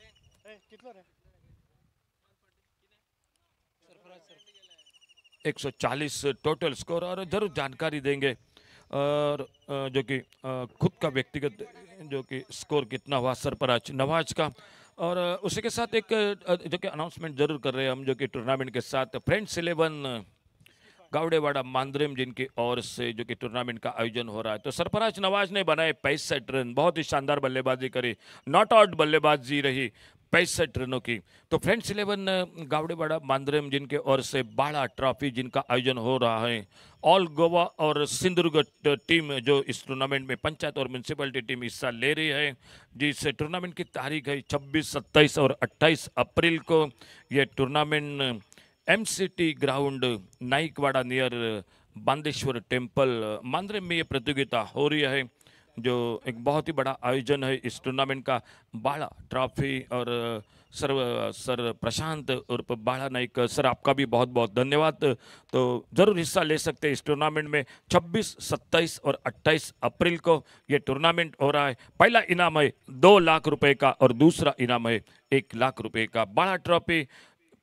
140 टोटल स्कोर, और जरूर जानकारी देंगे और जो कि खुद का व्यक्तिगत जो कि स्कोर कितना हुआ सरफराज नवाज का। और उसी के साथ एक जो कि अनाउंसमेंट जरूर कर रहे हैं हम, जो कि टूर्नामेंट के साथ फ्रेंड्स 11 गावड़ेवाड़ा मांद्रेम जिनकी ओर से जो कि टूर्नामेंट का आयोजन हो रहा है। तो सरफराज नवाज ने बनाए 65 रन, बहुत ही शानदार बल्लेबाजी करी, नॉट आउट बल्लेबाजी रही 65 रनों की। तो फ्रेंड्स 11 गावड़ेवाड़ा मांद्रेम जिनके ओर से बाड़ा ट्रॉफी जिनका आयोजन हो रहा है, ऑल गोवा और सिंधुदुर्ग टीम जो इस टूर्नामेंट में पंचायत और म्यूनसिपलिटी टीम हिस्सा ले रही है, जिस टूर्नामेंट की तारीख है 26, 27 और 28 अप्रैल को। ये tournament MCT ground Naikwada near Bandeshwar temple Mandrem में ये प्रतियोगिता हो रही है, जो एक बहुत ही बड़ा आयोजन है इस टूर्नामेंट का। बाड़ा ट्रॉफी, और सर प्रशांत उर्फ बाड़ा नाइक सर, आपका भी बहुत बहुत धन्यवाद। तो ज़रूर हिस्सा ले सकते हैं इस टूर्नामेंट में। 26, 27 और 28 अप्रैल को ये टूर्नामेंट हो रहा है। पहला इनाम है 2 लाख रुपए का और दूसरा इनाम है 1 लाख रुपए का। बाड़ा ट्रॉफी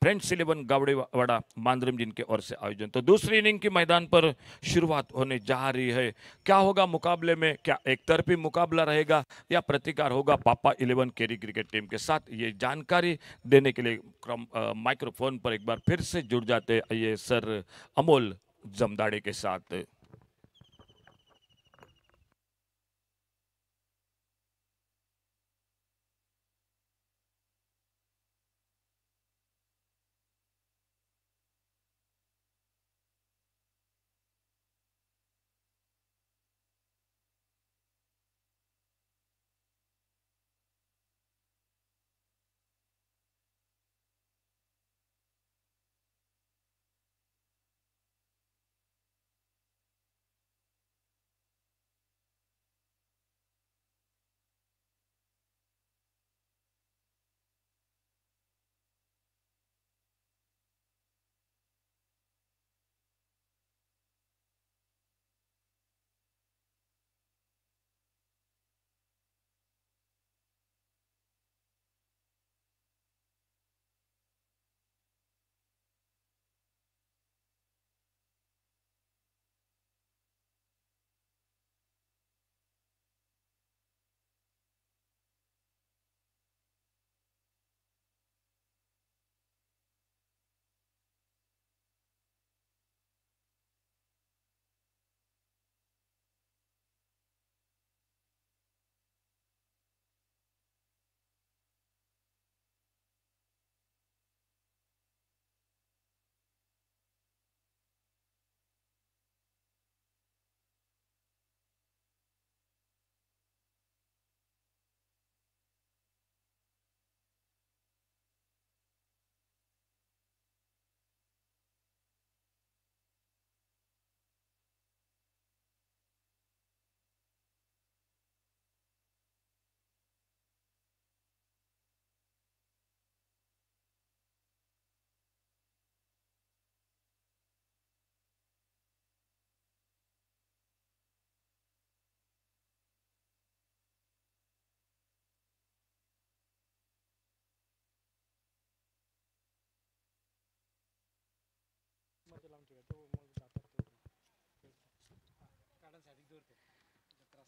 फ्रेंड्स 11 गावड़ेवाड़ा मांद्रेम जिनके ओर से आयोजन। तो दूसरी इनिंग की मैदान पर शुरुआत होने जा रही है। क्या होगा मुकाबले में? क्या एक तरफी मुकाबला रहेगा या प्रतिकार होगा पापा 11 केरी क्रिकेट टीम के साथ? ये जानकारी देने के लिए माइक्रोफोन पर एक बार फिर से जुड़ जाते हैं ये सर अमोल जमदाड़े के साथ।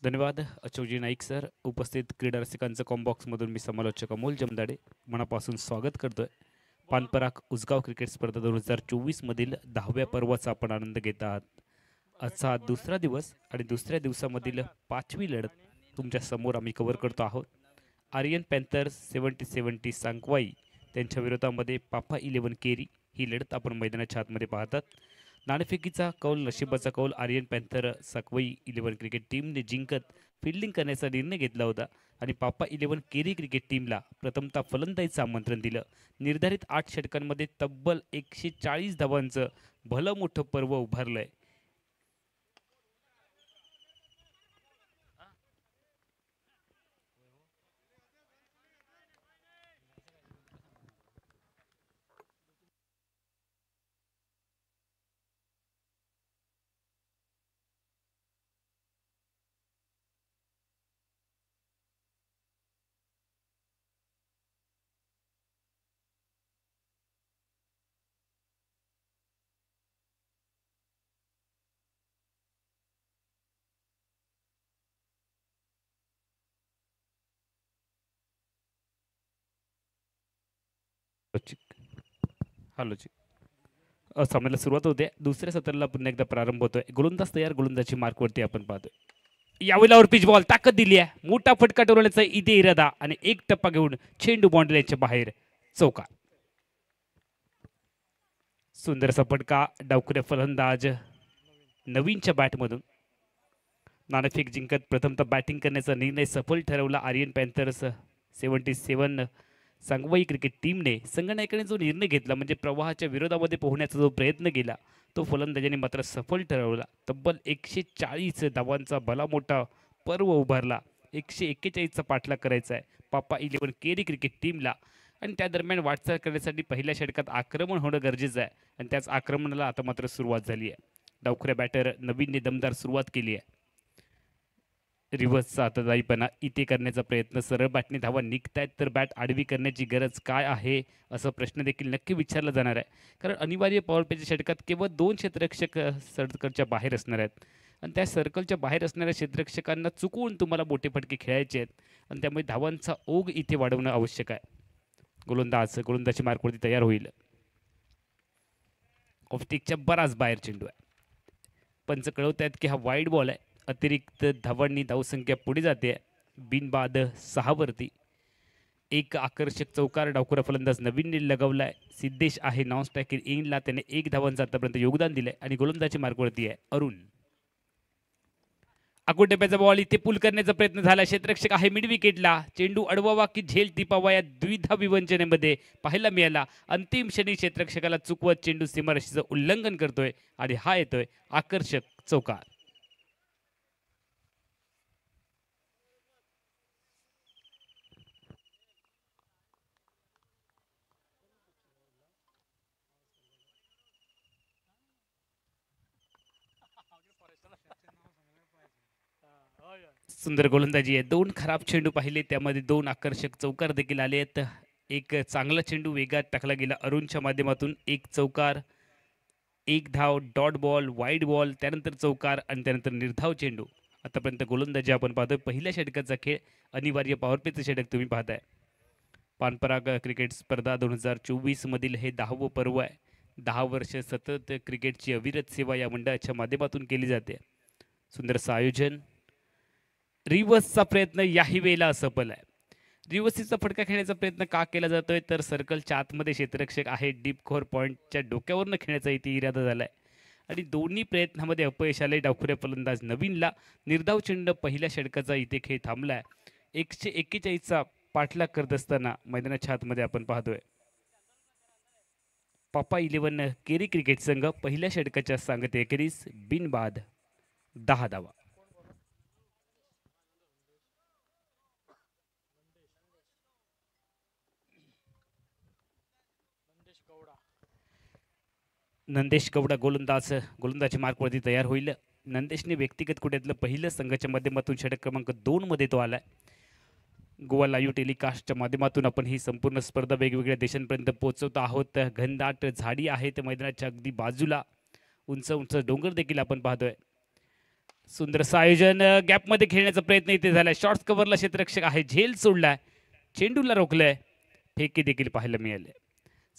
धन्यवाद अशोकजी नाईक सर. उपस्थित क्रीडा रसिकांचं कॉम्बॉक्समधून मी समालोचक अमोल जमदाडे मनापासून स्वागत करतोय. पानपराग उसगाव क्रिकेट स्पर्धा 2024 मधील 10व्या पर्वाचा आपण आनंद घेत आहात. आजचा दुसरा दिवस आणि दुसऱ्या दिवसामधील 5वी लढत तुमच्या समोर आम्ही कव्हर करतो आहोत. आर्यन पॅन्थर्स 70-70 सांकवाई त्यांच्या विरोधामध्ये पापा 11 केरी ही लढत आपण मैदानाच्या आतमध्ये पाहतात. नाणेफेकीचा कौल नशिबाचा कौल आर्यन पॅन्थर सकवई 11 क्रिकेट टीमने जिंकत फिल्डिंग करण्याचा निर्णय घेतला होता आणि पापा 11 केरी क्रिकेट टीमला प्रथमतः फलंदाजीचं आमंत्रण दिलं. निर्धारित 8 षटकांमध्ये तब्बल 140 धावांचं भलं मोठं पर्व उभारलंय. हॅलो सामन्याला सुरुवात होते. दुसऱ्या सत्राला पुन्हा एकदा प्रारंभ होतोय. गोलंदाज तयार, गोलंदाजी मार्कवरती आपण पाहतोय. यावेळेला पिच बॉल ताकद दिली आहे. मोठा फटका ठरवण्याचा इथे इरादा आणि एक टप्पा घेऊन चेंडू बाउंड्रीच्या बाहेर चौका. सुंदरसा फटका डावखुऱ्या फलंदाज नवीनच्या बॅटमधून. नाणेफेक जिंकत प्रथमतः बॅटिंग करण्याचा निर्णय सफल ठरवला आर्यन पॅन्थर्स 77 सांगवाई क्रिकेट टीमने. संगनायकाने जो निर्णय घेतला म्हणजे प्रवाहाच्या विरोधामध्ये पोहण्याचा जो प्रयत्न केला तो फलंदाजाने मात्र सफल ठरवला. तब्बल 140 धावांचा भला मोठा पर्व उभारला. 141चा पाठलाग करायचा आहे पापा 11 केरी क्रिकेट टीमला आणि त्या दरम्यान वाटचाल करण्यासाठी पहिल्या षटकात आक्रमण होणं गरजेचं आहे आणि त्याच आक्रमणाला आता मात्र सुरुवात झाली आहे. डावखुऱ्या बॅटर नवीनने दमदार सुरुवात केली आहे. रिव्हर्सचा आतदायीपणा इथे करण्याचा प्रयत्न. सरळ बॅटने धावा निघतायत तर बॅट आडवी करण्याची गरज काय आहे असा प्रश्न देखील नक्की विचारला जाणार आहे. कारण अनिवार्य पॉवर प्लेच्या षटकात केवळ 2 क्षेत्ररक्षक सर्कलच्या बाहेर असणार आहेत आणि त्या सर्कलच्या बाहेर असणाऱ्या क्षेत्ररक्षकांना चुकवून तुम्हाला मोठे फटके खेळायचे आहेत आणि त्यामुळे धावांचा ओघ इथे वाढवणं आवश्यक आहे. गोलंदाजी मार्कवरती तयार होईल. ऑफस्टिकच्या बराच बाहेर चेंडू आहे. पंच कळवत आहेत की हा वाईड बॉल आहे. अतिरिक्त धावांनी धावसंख्या पुढे जाते. बिनबाद 6 वरती. एक आकर्षक चौकार डावखुरा फलंदाज नवीनने लगावलाय. सिद्धेश आहे नॉन स्ट्रायकर इनला. त्याने 1 धावांचं आतापर्यंत योगदान दिलंय आणि गोलंदाजी मार्कवरती आहे अरुण. आकुटेप्याचा बॉल इथे पुल करण्याचा प्रयत्न झाला. क्षेत्ररक्षक आहे मिड विकेटला. चेंडू अडवावा की झेल टिपावा या द्विधा विवंचनेमध्ये पाहायला मिळाला. अंतिम क्षणी क्षेत्ररक्षकाला चुकवत चेंडू सीमारेषेचं उल्लंघन करतोय आणि हा येतोय आकर्षक चौकार. सुंदर गोलंदाजी आहे. 2 खराब चेंडू पाहिले त्यामध्ये 2 आकर्षक चौकार देखील आले आहेत. एक चांगला चेंडू वेगात टाकला गेला अरुणच्या माध्यमातून. 1 चौकार, 1 धाव, डॉट बॉल, वाईड बॉल, त्यानंतर चौकार आणि त्यानंतर निर्धाव चेंडू. आतापर्यंत गोलंदाजी आपण पाहतोय. पहिल्या षटकाचा खेळ अनिवार्य पॉवर प्लेचं षटक तुम्ही पाहताय. पानपराग क्रिकेट स्पर्धा 2024 मधील हे 10वं पर्व आहे. 10 वर्ष सतत क्रिकेटची अविरत सेवा या मंडळाच्या माध्यमातून केली जाते. सुंदरचं आयोजन. रिव्हर्सचा प्रयत्न याही वेळेला असफल आहे. रिव्हर्सचा फटका खेळण्याचा प्रयत्न का केला जातोय तर सर्कलच्या आतमध्ये क्षेत्ररक्षक आहे. डीप खोर पॉईंटच्या डोक्यावरनं खेळण्याचा इथे इरादा झालाय आणि दोन्ही प्रयत्नामध्ये अपयश आले डावखुऱ्या फलंदाज नवीनला. निर्धाव चेंडू पहिल्या षटकाचा इथे खेळ थांबलाय. 141चा पाठलाग करत असताना मैदानाच्या आतमध्ये आपण पाहतोय पापा 11 केरी क्रिकेट संघ पहिल्या षटकाच्या सांगते एकेरीस बिनबाद 10 धावा. नंदेश गौडा गोलंदाजी मार्कवरती तयार होईल. नंदेशने व्यक्तिगत कुट्यातलं पहिलं संघाच्या माध्यमातून षटक क्रमांक 2 मध्ये तो आलाय. गोवा लाईव्ह टेलिकास्टच्या माध्यमातून आपण ही संपूर्ण स्पर्धा वेगवेगळ्या देशांपर्यंत पोहोचवत आहोत. घनदाट झाडी आहे त्या मैदानाच्या अगदी बाजूला. उंच उंच डोंगर देखील आपण पाहतोय. सुंदर आयोजन गॅपमध्ये खेळण्याचा प्रयत्न इथे झालाय. शॉर्ट्स कव्हरला क्षेत्ररक्षक आहे, झेल सोडलाय, चेंडूला रोखलंय, फेकी देखील पाहायला मिळाले.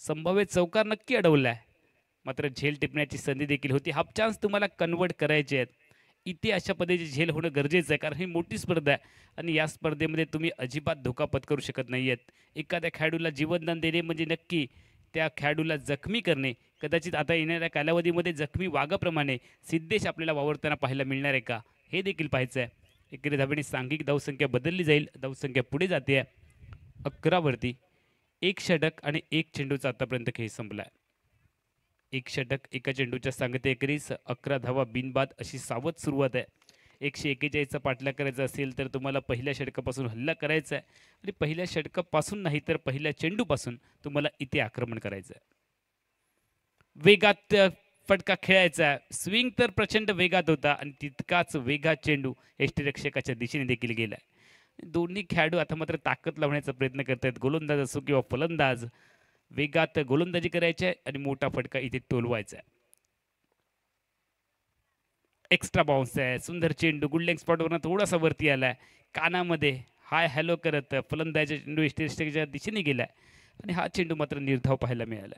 संभाव्य चौकार नक्की अडवलाय, मात्र झेल टिपण्याची संधी देखील होती. हाफ चान्स तुम्हाला कन्वर्ट करायचे आहेत. इथे अशा पद्धतीची झेल होणं गरजेचं आहे, कारण ही मोठी स्पर्धा आहे आणि या स्पर्धेमध्ये तुम्ही अजिबात धोका पत्करू शकत नाही आहेत. एखाद्या खेळाडूला जीवनदान देणे म्हणजे नक्की त्या खेळाडूला जखमी करणे. कदाचित आता येणाऱ्या कालावधीमध्ये जखमी वाघाप्रमाणे सिद्धेश आपल्याला वावरताना पाहायला मिळणार आहे का, हे देखील पाहायचं आहे. एकेरी धावेने सांघिक धावसंख्या बदलली जाईल. धावसंख्या पुढे जाते 11 वरती. 1 षटक आणि 1 चेंडूचा आतापर्यंत खेळ संपला आहे. 1 षटक एका चेंडूच्या सांगते एकेरीस 11 धावा बिनबाद अशी सावध सुरुवात आहे. 141चा पाठलाग करायचा असेल तर तुम्हाला पहिल्या षटकापासून हल्ला करायचा आहे आणि पहिल्या षटकापासून नाही तर पहिल्या चेंडूपासून तुम्हाला इथे आक्रमण करायचं आहे. वेगात फटका खेळायचा आहे. स्विंग तर प्रचंड वेगात होता आणि तितकाच वेगात चेंडू यष्टीरक्षकाच्या दिशेने देखील गेलाय. दोन्ही खेळाडू आता मात्र ताकद लावण्याचा प्रयत्न करत आहेत, गोलंदाज असो किंवा फलंदाज. वेगात गोलंदाजी करायची आहे आणि मोठा फटका इथे टोलवायचा आहे. एक्स्ट्रा बाउन्स आहे. सुंदर चेंडू गुडलेग स्पॉटवरनं थोडासा वरती आलाय, कानामध्ये हाय हॅलो करत फलंदाजाच्या चेंडू यष्टीरक्षकाच्या दिशेने गेलाय आणि हा चेंडू मात्र निर्धाव पाहायला मिळाला.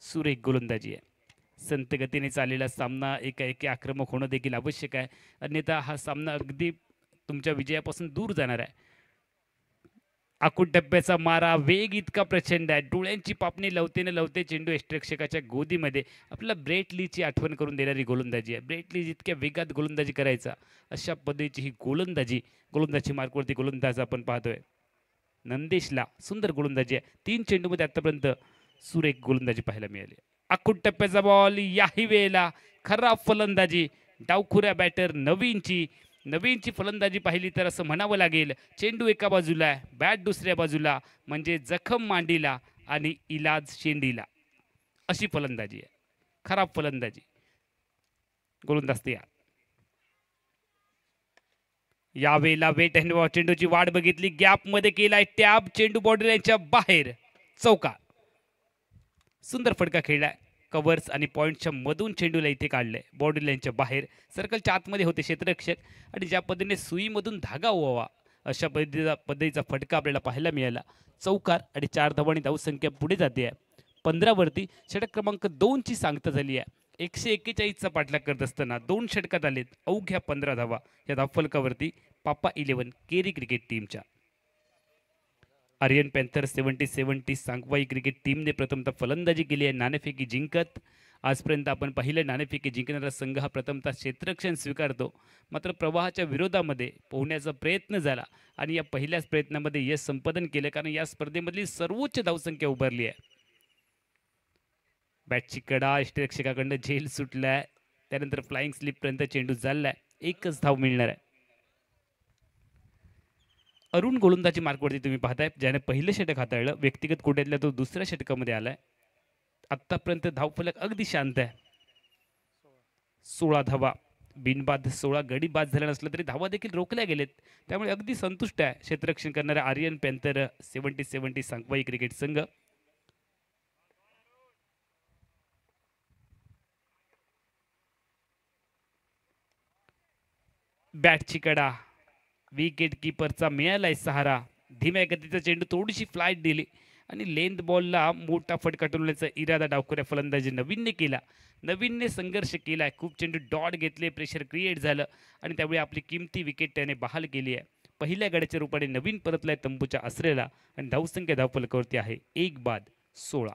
सुरेख गोलंदाजी आहे. संत गतीने चाललेला सामना एकाएकी आक्रमक होणं देखील आवश्यक आहे, अन्यथा हा सामना अगदी तुमच्या विजयापासून दूर जाणार आहे. आखूड टप्प्याचा मारा, वेग इतका प्रचंड आहे, डोळ्यांची पापणी लवते न लवते चेंडू यष्टीरक्षकाच्या गोदीमध्ये. आपल्याला ब्रेट लीची आठवण करून देणारी गोलंदाजी आहे. ब्रेट ली जितक्या वेगात गोलंदाजी करायचा अशा पद्धतीची ही गोलंदाजी मार्कवरती गोलंदाज आपण पाहतोय. नंदेशला सुंदर गोलंदाजी आहे. 3 चेंडूमध्ये आतापर्यंत सुरेख गोलंदाजी पाहायला मिळाली. आखूड टप्प्याचा बॉल, याही वेळेला खराब फलंदाजी. डावखुऱ्या बॅटर नवीनची फलंदाजी पाहिली तर असं म्हणावं लागेल. चेंडू एका बाजूला आहे, बॅट दुसऱ्या बाजूला, म्हणजे जखम मांडीला आणि इलाज शेंडीला अशी फलंदाजी आहे. खराब फलंदाजी. गोलंदाज तयार. यावेळेला वेट अँड वॉच चेंडूची वाट बघितली, गॅपमध्ये केलाय टॅप, चेंडू बॉर्डर लाईनच्या बाहेर, चौकार. सुंदर फटका खेळलाय. कव्हर्स आणि पॉईंटच्या मधून चेंडूला इथे काढलंय, बॉर्डर लाईनच्या बाहेर. सर्कलच्या आतमध्ये होते क्षेत्ररक्षक आणि ज्या पद्धतीने सुईमधून धागा व्हावा अशा पद्धतीचा फटका आपल्याला पाहायला मिळाला. चौकार आणि 4 धावांनी धावसंख्या पुढे जाते आहे 15 वरती. षटक क्रमांक 2ची सांगता झाली आहे. 141चा पाठलाग करत असताना 2 षटकात आलेत अवघ्या 15 धावा या धावफलकावरती पापा 11 केरी क्रिकेट टीमच्या. आर्यन पॅन्थर 70-70 सांगवाई क्रिकेट टीमने प्रथमतः फलंदाजी केली आहे, नाणेफेकी जिंकत. आजपर्यंत आपण पाहिलं नाणेफेकी जिंकणारा संघ हा प्रथमतः क्षेत्ररक्षण स्वीकारतो, मात्र प्रवाहाच्या विरोधामध्ये पोहण्याचा प्रयत्न झाला आणि या पहिल्याच प्रयत्नामध्ये यश संपादन केलं, कारण या स्पर्धेमधली सर्वोच्च धावसंख्या उभारली आहे. बॅटची कडा यष्टीरक्षकाकडनं झेल सुटलाय, त्यानंतर फ्लाइंग स्लिपपर्यंत चेंडू चाललाय, 1च धाव मिळणार आहे. अरुण गोलंदाजी मार्कवरती तुम्ही पाहताय, ज्याने पहिलं षटक हाताळलं. व्यक्तिगत कोट्यातल्या तो दुसऱ्या षटकामध्ये आलाय. आत्तापर्यंत धावफलक अगदी शांत आहे. 16 धावा बिनबाद, 16 गडी बाद झाला नसला तरी धावा देखील रोखल्या गेलेत, त्यामुळे अगदी संतुष्ट आहे क्षेत्ररक्षण करणाऱ्या आर्यन पॅन्थर 70-70 सांगवाई क्रिकेट संघ. बॅटची कडा, विकेट किपरचा मिळालाय सहारा. धीम्या गतीचा चेंडू, थोडीशी फ्लाईट दिली आणि लेंथ बॉलला मोठा फटका टोलण्याचा इरादा डावखुऱ्या फलंदाजी नवीनने केला. नवीनने संघर्ष केलाय, खूप चेंडू डॉट घेतले, प्रेशर क्रिएट झालं आणि त्यामुळे आपली किमती विकेट त्याने बहाल केली आहे. पहिल्या गड्याच्या रूपाने नवीन परतलाय तंबूच्या आसरेला आणि धावसंख्या धावफलकावरती आहे 1 बाद 16.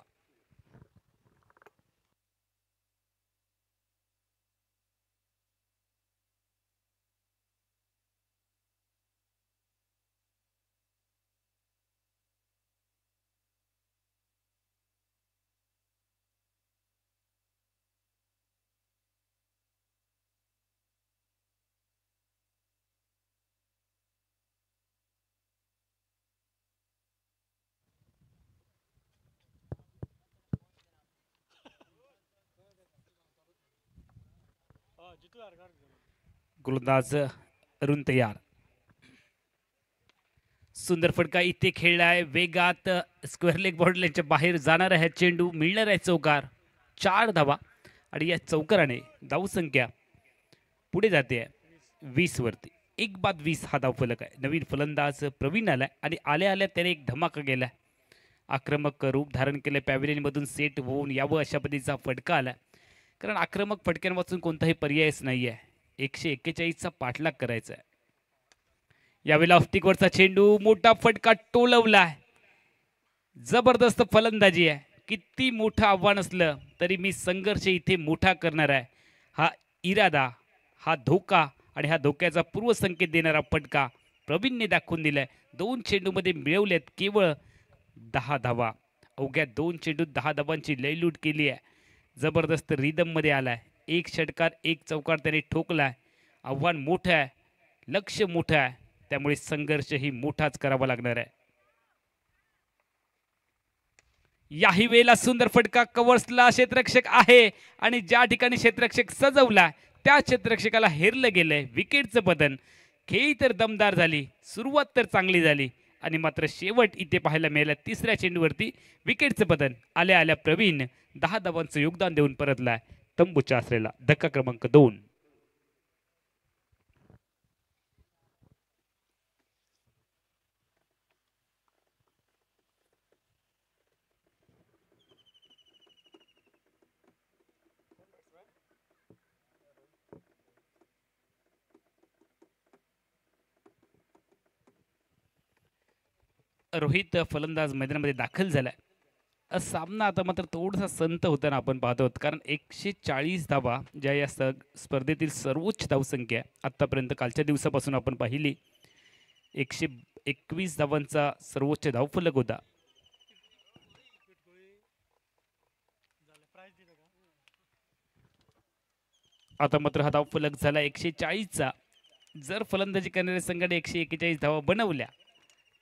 गोलंदाज अरुण तयार. सुंदर फटका इथे खेळलाय, वेगात स्क्वेअर लेग बॉर्डरच्या बाहेर जाणार आहे चेंडू, मिळणार आहे चौकार. 4 धावा आणि या चौकाराने धावसंख्या पुढे जाते 20 वरती. 1 बाद 20 हा धावफलक आहे. नवीन फलंदाज प्रवीण आलाय आणि आल्या आल्या त्याने एक धमाका केलाय. आक्रमक रूप धारण केले, पॅव्हिलियनमधून सेट होऊन यावं अशा पद्धतीचा फटका आला. कारण आक्रमक फटक्यांपासून कोणताही पर्यायच नाही आहे. 141चा पाठलाग करायचा आहे. यावेळेला ऑफस्टिकवरचा चेंडू, मोठा फटका टोलवलाय. जबरदस्त फलंदाजी आहे. किती मोठं आव्हान असलं तरी मी संघर्ष इथे मोठा करणार आहे. हा इरादा, हा धोका आणि हा धोक्याचा पूर्वसंकेत देणारा फटका प्रवीणने दाखवून दिलाय. 2 चेंडूमध्ये मिळवल्यात केवळ 10 धावा. अवघ्या 2 चेंडूत 10 धावांची लयलूट केली आहे. जबरदस्त रिदममध्ये आलाय. 1 षटकार 1 चौकार त्याने ठोकलाय. आव्हान मोठं आहे, लक्ष मोठं आहे, त्यामुळे संघर्षही मोठाच करावा लागणार आहे. याही वेळेला सुंदर फटका, कव्हर्सला क्षेत्ररक्षक आहे आणि ज्या ठिकाणी क्षेत्ररक्षक सजवला त्या क्षेत्ररक्षकाला हेरलं गेलंय. विकेटचं पतन. खेळी तर दमदार झाली, सुरुवात तर चांगली झाली आणि मात्र शेवट इथे पाहायला मिळालं. 3ऱ्या चेंडूवरती विकेटचं पतन. आल्या आल्या प्रवीण 10 धावांचं योगदान देऊन परतलाय तंबूच्या आसरेला. धक्का क्रमांक 2. रोहित फलंदाज मैदानामध्ये दाखल झालाय. सामना आता मात्र थोडासा संत होताना आपण पाहतो आहोत. कारण 140 धावा ज्या या स्पर्धेतील सर्वोच्च धावसंख्या आतापर्यंत कालच्या दिवसापासून आपण पाहिली. 121 धावांचा सर्वोच्च धावफलक होता. आता मात्र हा धावफलक झाला 140चा. जर फलंदाजी करणाऱ्या संघाने 141 धावा बनवल्या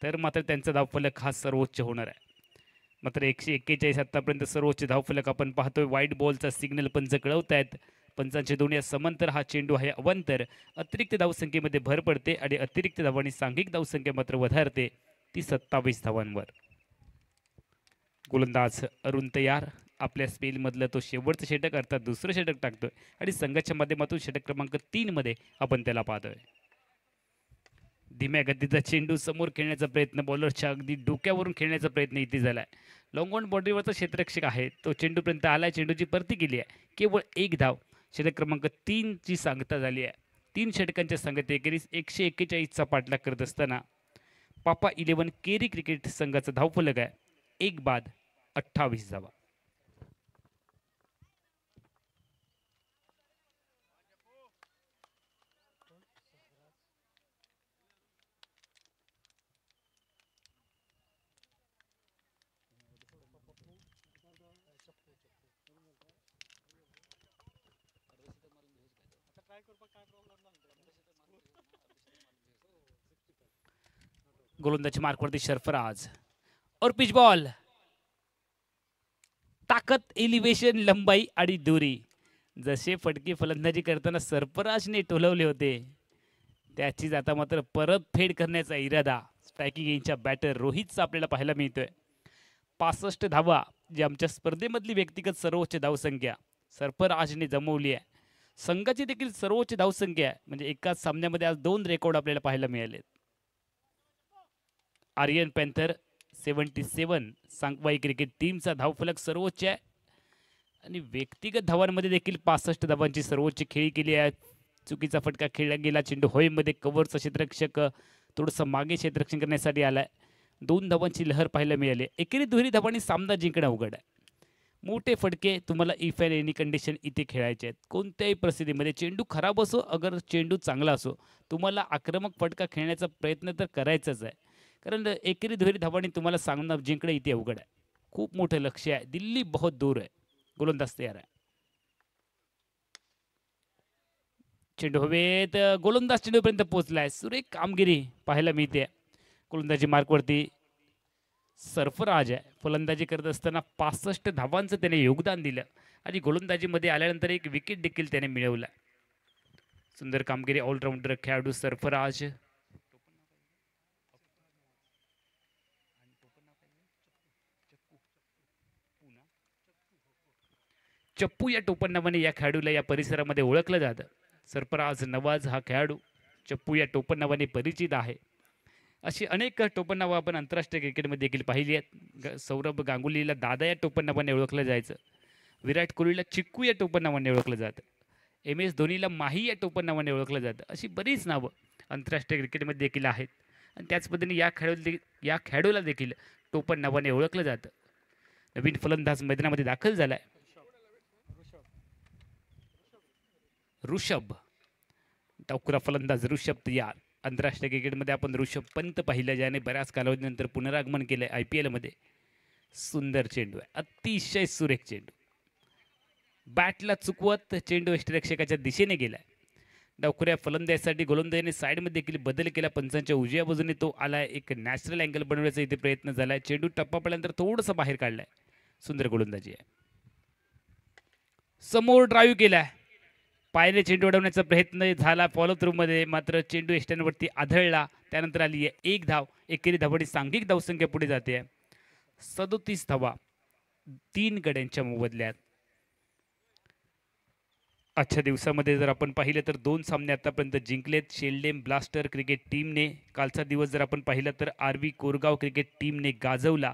तर मात्र त्यांचा धावफलक हा सर्वोच्च होणार आहे. मात्र 141 आतापर्यंत सर्वोच्च धावफलक आपण पाहतोय. व्हाईट बॉलचा सिग्नल पंच कळवत आहेत. पंचांचे दोन्ही समांतर हा चेंडू आहे अवंतर. अतिरिक्त धावसंख्येमध्ये भर पडते आणि अतिरिक्त धावांनी सांघिक धावसंख्या मात्र वधारते ती 27 धावांवर. गोलंदाज अरुण तयार. आपल्या स्पेलमधलं तो शेवटचं षटक अर्थात दुसरं षटक टाकतोय आणि संघाच्या माध्यमातून षटक क्रमांक 3 मध्ये आपण त्याला पाहतोय. धीम्या गतीचा चेंडू समोर खेळण्याचा प्रयत्न, बॉलरच्या अगदी डोक्यावरून खेळण्याचा प्रयत्न इथे झालाय. लॉंग ऑन बाउंड्रीवरचा क्षेत्ररक्षक आहे तो चेंडूपर्यंत आलाय. चेंडूची परती केली आहे. केवळ 1 धाव. षटक क्रमांक 3 ची सांगता झाली आहे. 3 षटकांच्या सांगते एकेरीस 141चा पाठलाग करत असताना पापा 11 केरी क्रिकेट संघाचा धावफलक आहे 1 बाद 28 धावा. गोलंदाजी मार्कवरती सरफराज और पिच बॉल. ताकद, एलिव्हेशन, लंबाई आणि दुरी जसे फटके फलंदाजी करताना सरफराजने टोलवले होते त्याचीच आता मात्र परतफेड करण्याचा इरादा स्ट्रायकिंग एजच्या बॅटर रोहितचा आपल्याला पाहायला मिळतोय. 65 धावा जी आमच्या स्पर्धेमधली व्यक्तिगत सर्वोच्च धावसंख्या सरफराजने जमवली आहे. संघाची देखील सर्वोच्च धावसंख्या आहे. म्हणजे एकाच सामन्यामध्ये आज 2 रेकॉर्ड आपल्याला पाहायला मिळाले. आर्यन पॅन्थर 77 सांगवाई क्रिकेट टीमचा धावफलक सर्वोच्च आहे आणि व्यक्तिगत धावांमध्ये देखील 65 धावांची सर्वोच्च खेळी केली आहे. चुकीचा फटका खेळला गेला. चेंडू होयमध्ये कव्हरचा क्षेत्ररक्षक थोडंसं मागे क्षेत्ररक्षण करण्यासाठी आलाय. 2 धावांची लहर पाहायला मिळाली. एकेरी दुहेरी धावांनी सामना जिंकणं अवघड आहे. मोठे फटके तुम्हाला इफ अँड एनी कंडिशन इथे खेळायचे आहेत. कोणत्याही परिस्थितीमध्ये चेंडू खराब असो अगर चेंडू चांगला असो तुम्हाला आक्रमक फटका खेळण्याचा प्रयत्न तर करायचाच आहे. कारण एकेरी दुहेरी धावांनी तुम्हाला सामना जिंकणं इथे अवघड आहे. खूप मोठं लक्ष्य आहे. दिल्ली बहुत दूर आहे. गोलंदाज तयार आहे. चेंडू हवेत. गोलंदाज चेंडूपर्यंत पोहोचलाय. सुरेख कामगिरी पाहायला मिळते. गोलंदाजी मार्कवरती सरफराज आहे. फलंदाजी करत असताना 65 धावांचं त्याने योगदान दिलं आणि गोलंदाजीमध्ये आल्यानंतर एक विकेट देखील त्याने मिळवला. सुंदर कामगिरी ऑलराऊंडर खेळाडू सरफराज. चप्पू या टोपण नावाने या खेळाडूला या परिसरामध्ये ओळखलं जातं. सरफराज नवाज हा खेळाडू चप्पू या टोपण नावाने परिचित आहे. अशी अनेक टोपण नावं आपण आंतरराष्ट्रीय क्रिकेटमध्ये देखील पाहिली आहेत. सौरभ गांगुलीला दादा या टोपण नावाने ओळखलं जायचं. विराट कोहलीला चिक्कू या टोपण नावाने ओळखलं जातं. MS धोनीला माही या टोपण नावाने ओळखलं जातं. अशी बरीच नावं आंतरराष्ट्रीय क्रिकेटमध्ये देखील आहेत आणि त्याच पद्धतीने या खेळाडूला देखील टोपण नावाने ओळखलं जातं. नवीन फलंदाज मैदानामध्ये दाखल झालाय. ऋषभ, डावखुरा फलंदाज ऋषभ तयार. आंतरराष्ट्रीय क्रिकेटमध्ये आपण ऋषभ पंत पाहिलं, ज्याने बऱ्याच कालावधीनंतर पुनरागमन केलंय IPL मध्ये. सुंदर चेंडू आहे, अतिशय सुरेख चेंडू. बॅटला चुकवत चेंडू यष्टिरक्षकाच्या दिशेने गेलाय. डावखुऱ्या फलंदाजासाठी गोलंदाजाने साईडमध्ये देखील बदल केला. पंचांच्या उजव्या बाजूने तो आलाय. एक नॅचरल अँगल बनवण्याचा इथे प्रयत्न झालाय. चेंडू टप्पा पडल्यानंतर थोडंसं बाहेर काढलाय. सुंदर गोलंदाजी आहे. समोर ड्राईव्ह केलाय. पायाने चेंडू अडवण्याचा प्रयत्न झाला फॉलो थ्रू मध्ये, मात्र चेंडू यष्ट्यांवरती आदळला. त्यानंतर आली आहे 1 धाव. एकेरी धावांची सांघिक धावसंख्या पुढे जाते 37 धावा 3 गड्यांच्या मोबदल्यात. आजच्या दिवसामध्ये जर आपण पाहिलं तर 2 सामने आतापर्यंत जिंकलेत शेल्डेम ब्लास्टर क्रिकेट टीमने. कालचा दिवस जर आपण पाहिला तर RV कोरगाव क्रिकेट टीमने गाजवला.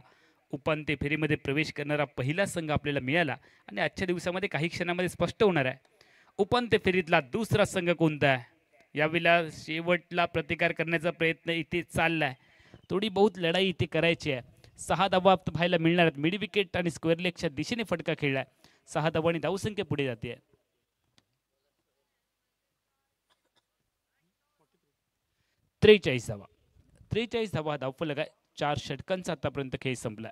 उपांत्य फेरीमध्ये प्रवेश करणारा पहिला संघ आपल्याला मिळाला आणि आजच्या दिवसामध्ये काही क्षणामध्ये स्पष्ट होणार आहे उपांत्य फेरीतला दुसरा संघ कोणता आहे. यावेळेला शेवटला प्रतिकार करण्याचा प्रयत्न इथे चाललाय. थोडी बहुत लढाई इथे करायची आहे. 6 धावा पाहायला मिळणार आहेत. मिड विकेट आणि स्क्वेअर लेगच्या दिशेने फटका खेळलाय. 6 धावांनी धावसंख्या पुढे जाते. 43 धावा. 43 धावा धावफलक आहे. 4 षटकांचा आतापर्यंत खेळ संपला.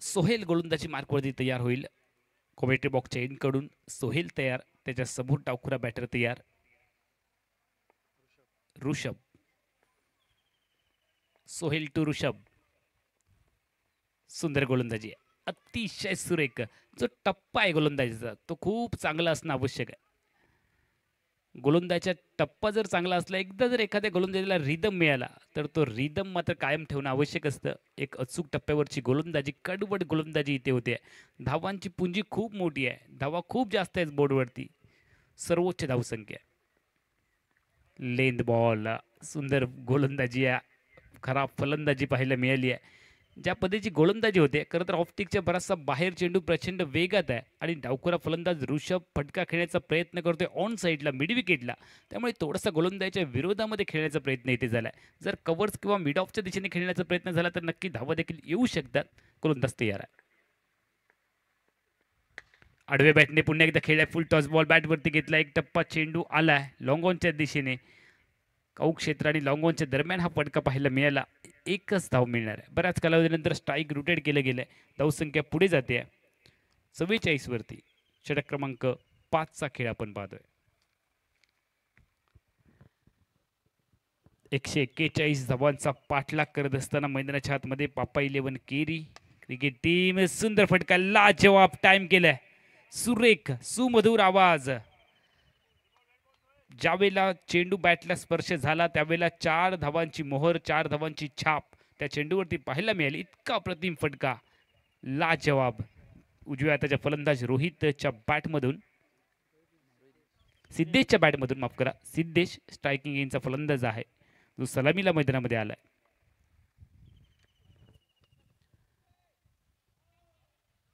सोहेल गोलंदाजी मार्कवरती तयार होईल. कॉमेंट्री बॉक्सच्या एंडकडून सोहेल तयार. त्याच्या समोर डावखुरा बॅटर तयार ऋषभ. सोहेल टू ऋषभ. सुंदर गोलंदाजी आहे, अतिशय सुरेख. जो टप्पा आहे गोलंदाजीचा तो खूप चांगला असणं आवश्यक आहे. गोलंदाजीचा टप्पा जर चांगला असला, एकदा जर एखाद्या गोलंदाजीला रिदम मिळाला तर तो रिदम मात्र कायम ठेवणं आवश्यक असतं. एक अचूक टप्प्यावरची गोलंदाजी, कडवट गोलंदाजी इथे होते. धावांची पुंजी खूप मोठी आहे. धावा खूप जास्त आहेत बोर्डवरती. सर्वोच्च धावसंख्या. Length ball. सुंदर गोलंदाजी आहे. खराब फलंदाजी पाहायला मिळाली आहे. ज्या पद्धतीची गोलंदाजी होते, खरं तर ऑफस्टिकच्या बराचसा बाहेर चेंडू प्रचंड वेगात आहे आणि डावखुरा फलंदाज ऋषभ फटका खेळण्याचा प्रयत्न करतोय ऑन साईडला मिड विकेटला. त्यामुळे थोडासा गोलंदाजीच्या विरोधामध्ये खेळण्याचा प्रयत्न इथे झाला आहे. जर कव्हर्स किंवा मिड ऑफच्या दिशेने खेळण्याचा प्रयत्न झाला तर नक्की धावा देखील येऊ शकतात. गोलंदाज तयार आहे. आडव्या बॅटने पुन्हा एकदा खेळलाय. फुल टॉस बॉल बॅटवरती घेतला. एक टप्पा चेंडू आलाय लॉंग ऑनच्या दिशेने. काऊ क्षेत्र आणि लॉंग ऑनच्या दरम्यान हा फटका पाहायला मिळाला. एकच धाव मिळणार आहे. बऱ्याच कालावधीनंतर स्ट्राईक रुटेड केलं गेलंय. धावसंख्या पुढे जाते 44 वरती. षटक क्रमांक 5चा खेळ आपण पाहतोय. 141 धावांचा पाठलाग करत असताना मैदानाच्या आतमध्ये पापा 11 केरी क्रिकेट टीम. सुंदर फटका, लाजवाब टाइम केलाय. सुरेख सुमधुर आवाज. ज्यावेळेला चेंडू बॅटला स्पर्श झाला त्यावेळेला 4 धावांची मोहर, 4 धावांची छाप त्या चेंडूवरती पाहायला मिळाली. इतका अप्रतिम फटका, लाजवाब. उजव्या हाताच्या फलंदाज रोहितच्या बॅटमधून, सिद्धेशच्या बॅटमधून माफ करा, सिद्धेश स्ट्रायकिंग एंडचा फलंदाज आहे जो सलामीला मैदानामध्ये आलाय.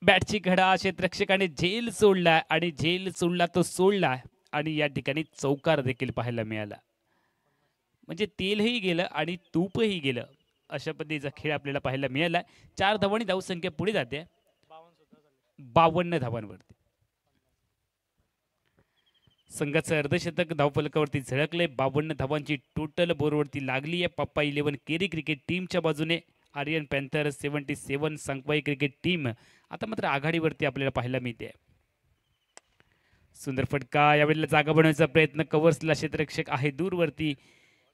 बॅटची घडा क्षेत्ररक्षकाने झेल सोडला आणि झेल सोडला तो सोडला आणि या ठिकाणी चौकार देखील पाहायला मिळाला. म्हणजे तेलही गेलं आणि तूपही गेलं अशा पद्धतीचा खेळ आपल्याला पाहायला मिळाला. 4 धावांनी धावसंख्या पुढे जाते 52 धावांवरती. संघाचं अर्धशतक धावफलकावरती झळकले. 52 धावांची टोटल बोरवरती लागली आहे पप्पा 11 केरी क्रिकेट टीमच्या बाजूने. आर्यन पॅन्थर 77 सांगवाई क्रिकेट टीम आता मात्र आघाडीवरती आपल्याला पाहायला मिळते. सुंदर फटका. यावेळेला जागा बनवण्याचा प्रयत्न. कव्हर्सला क्षेत्ररक्षक आहे दूरवरती.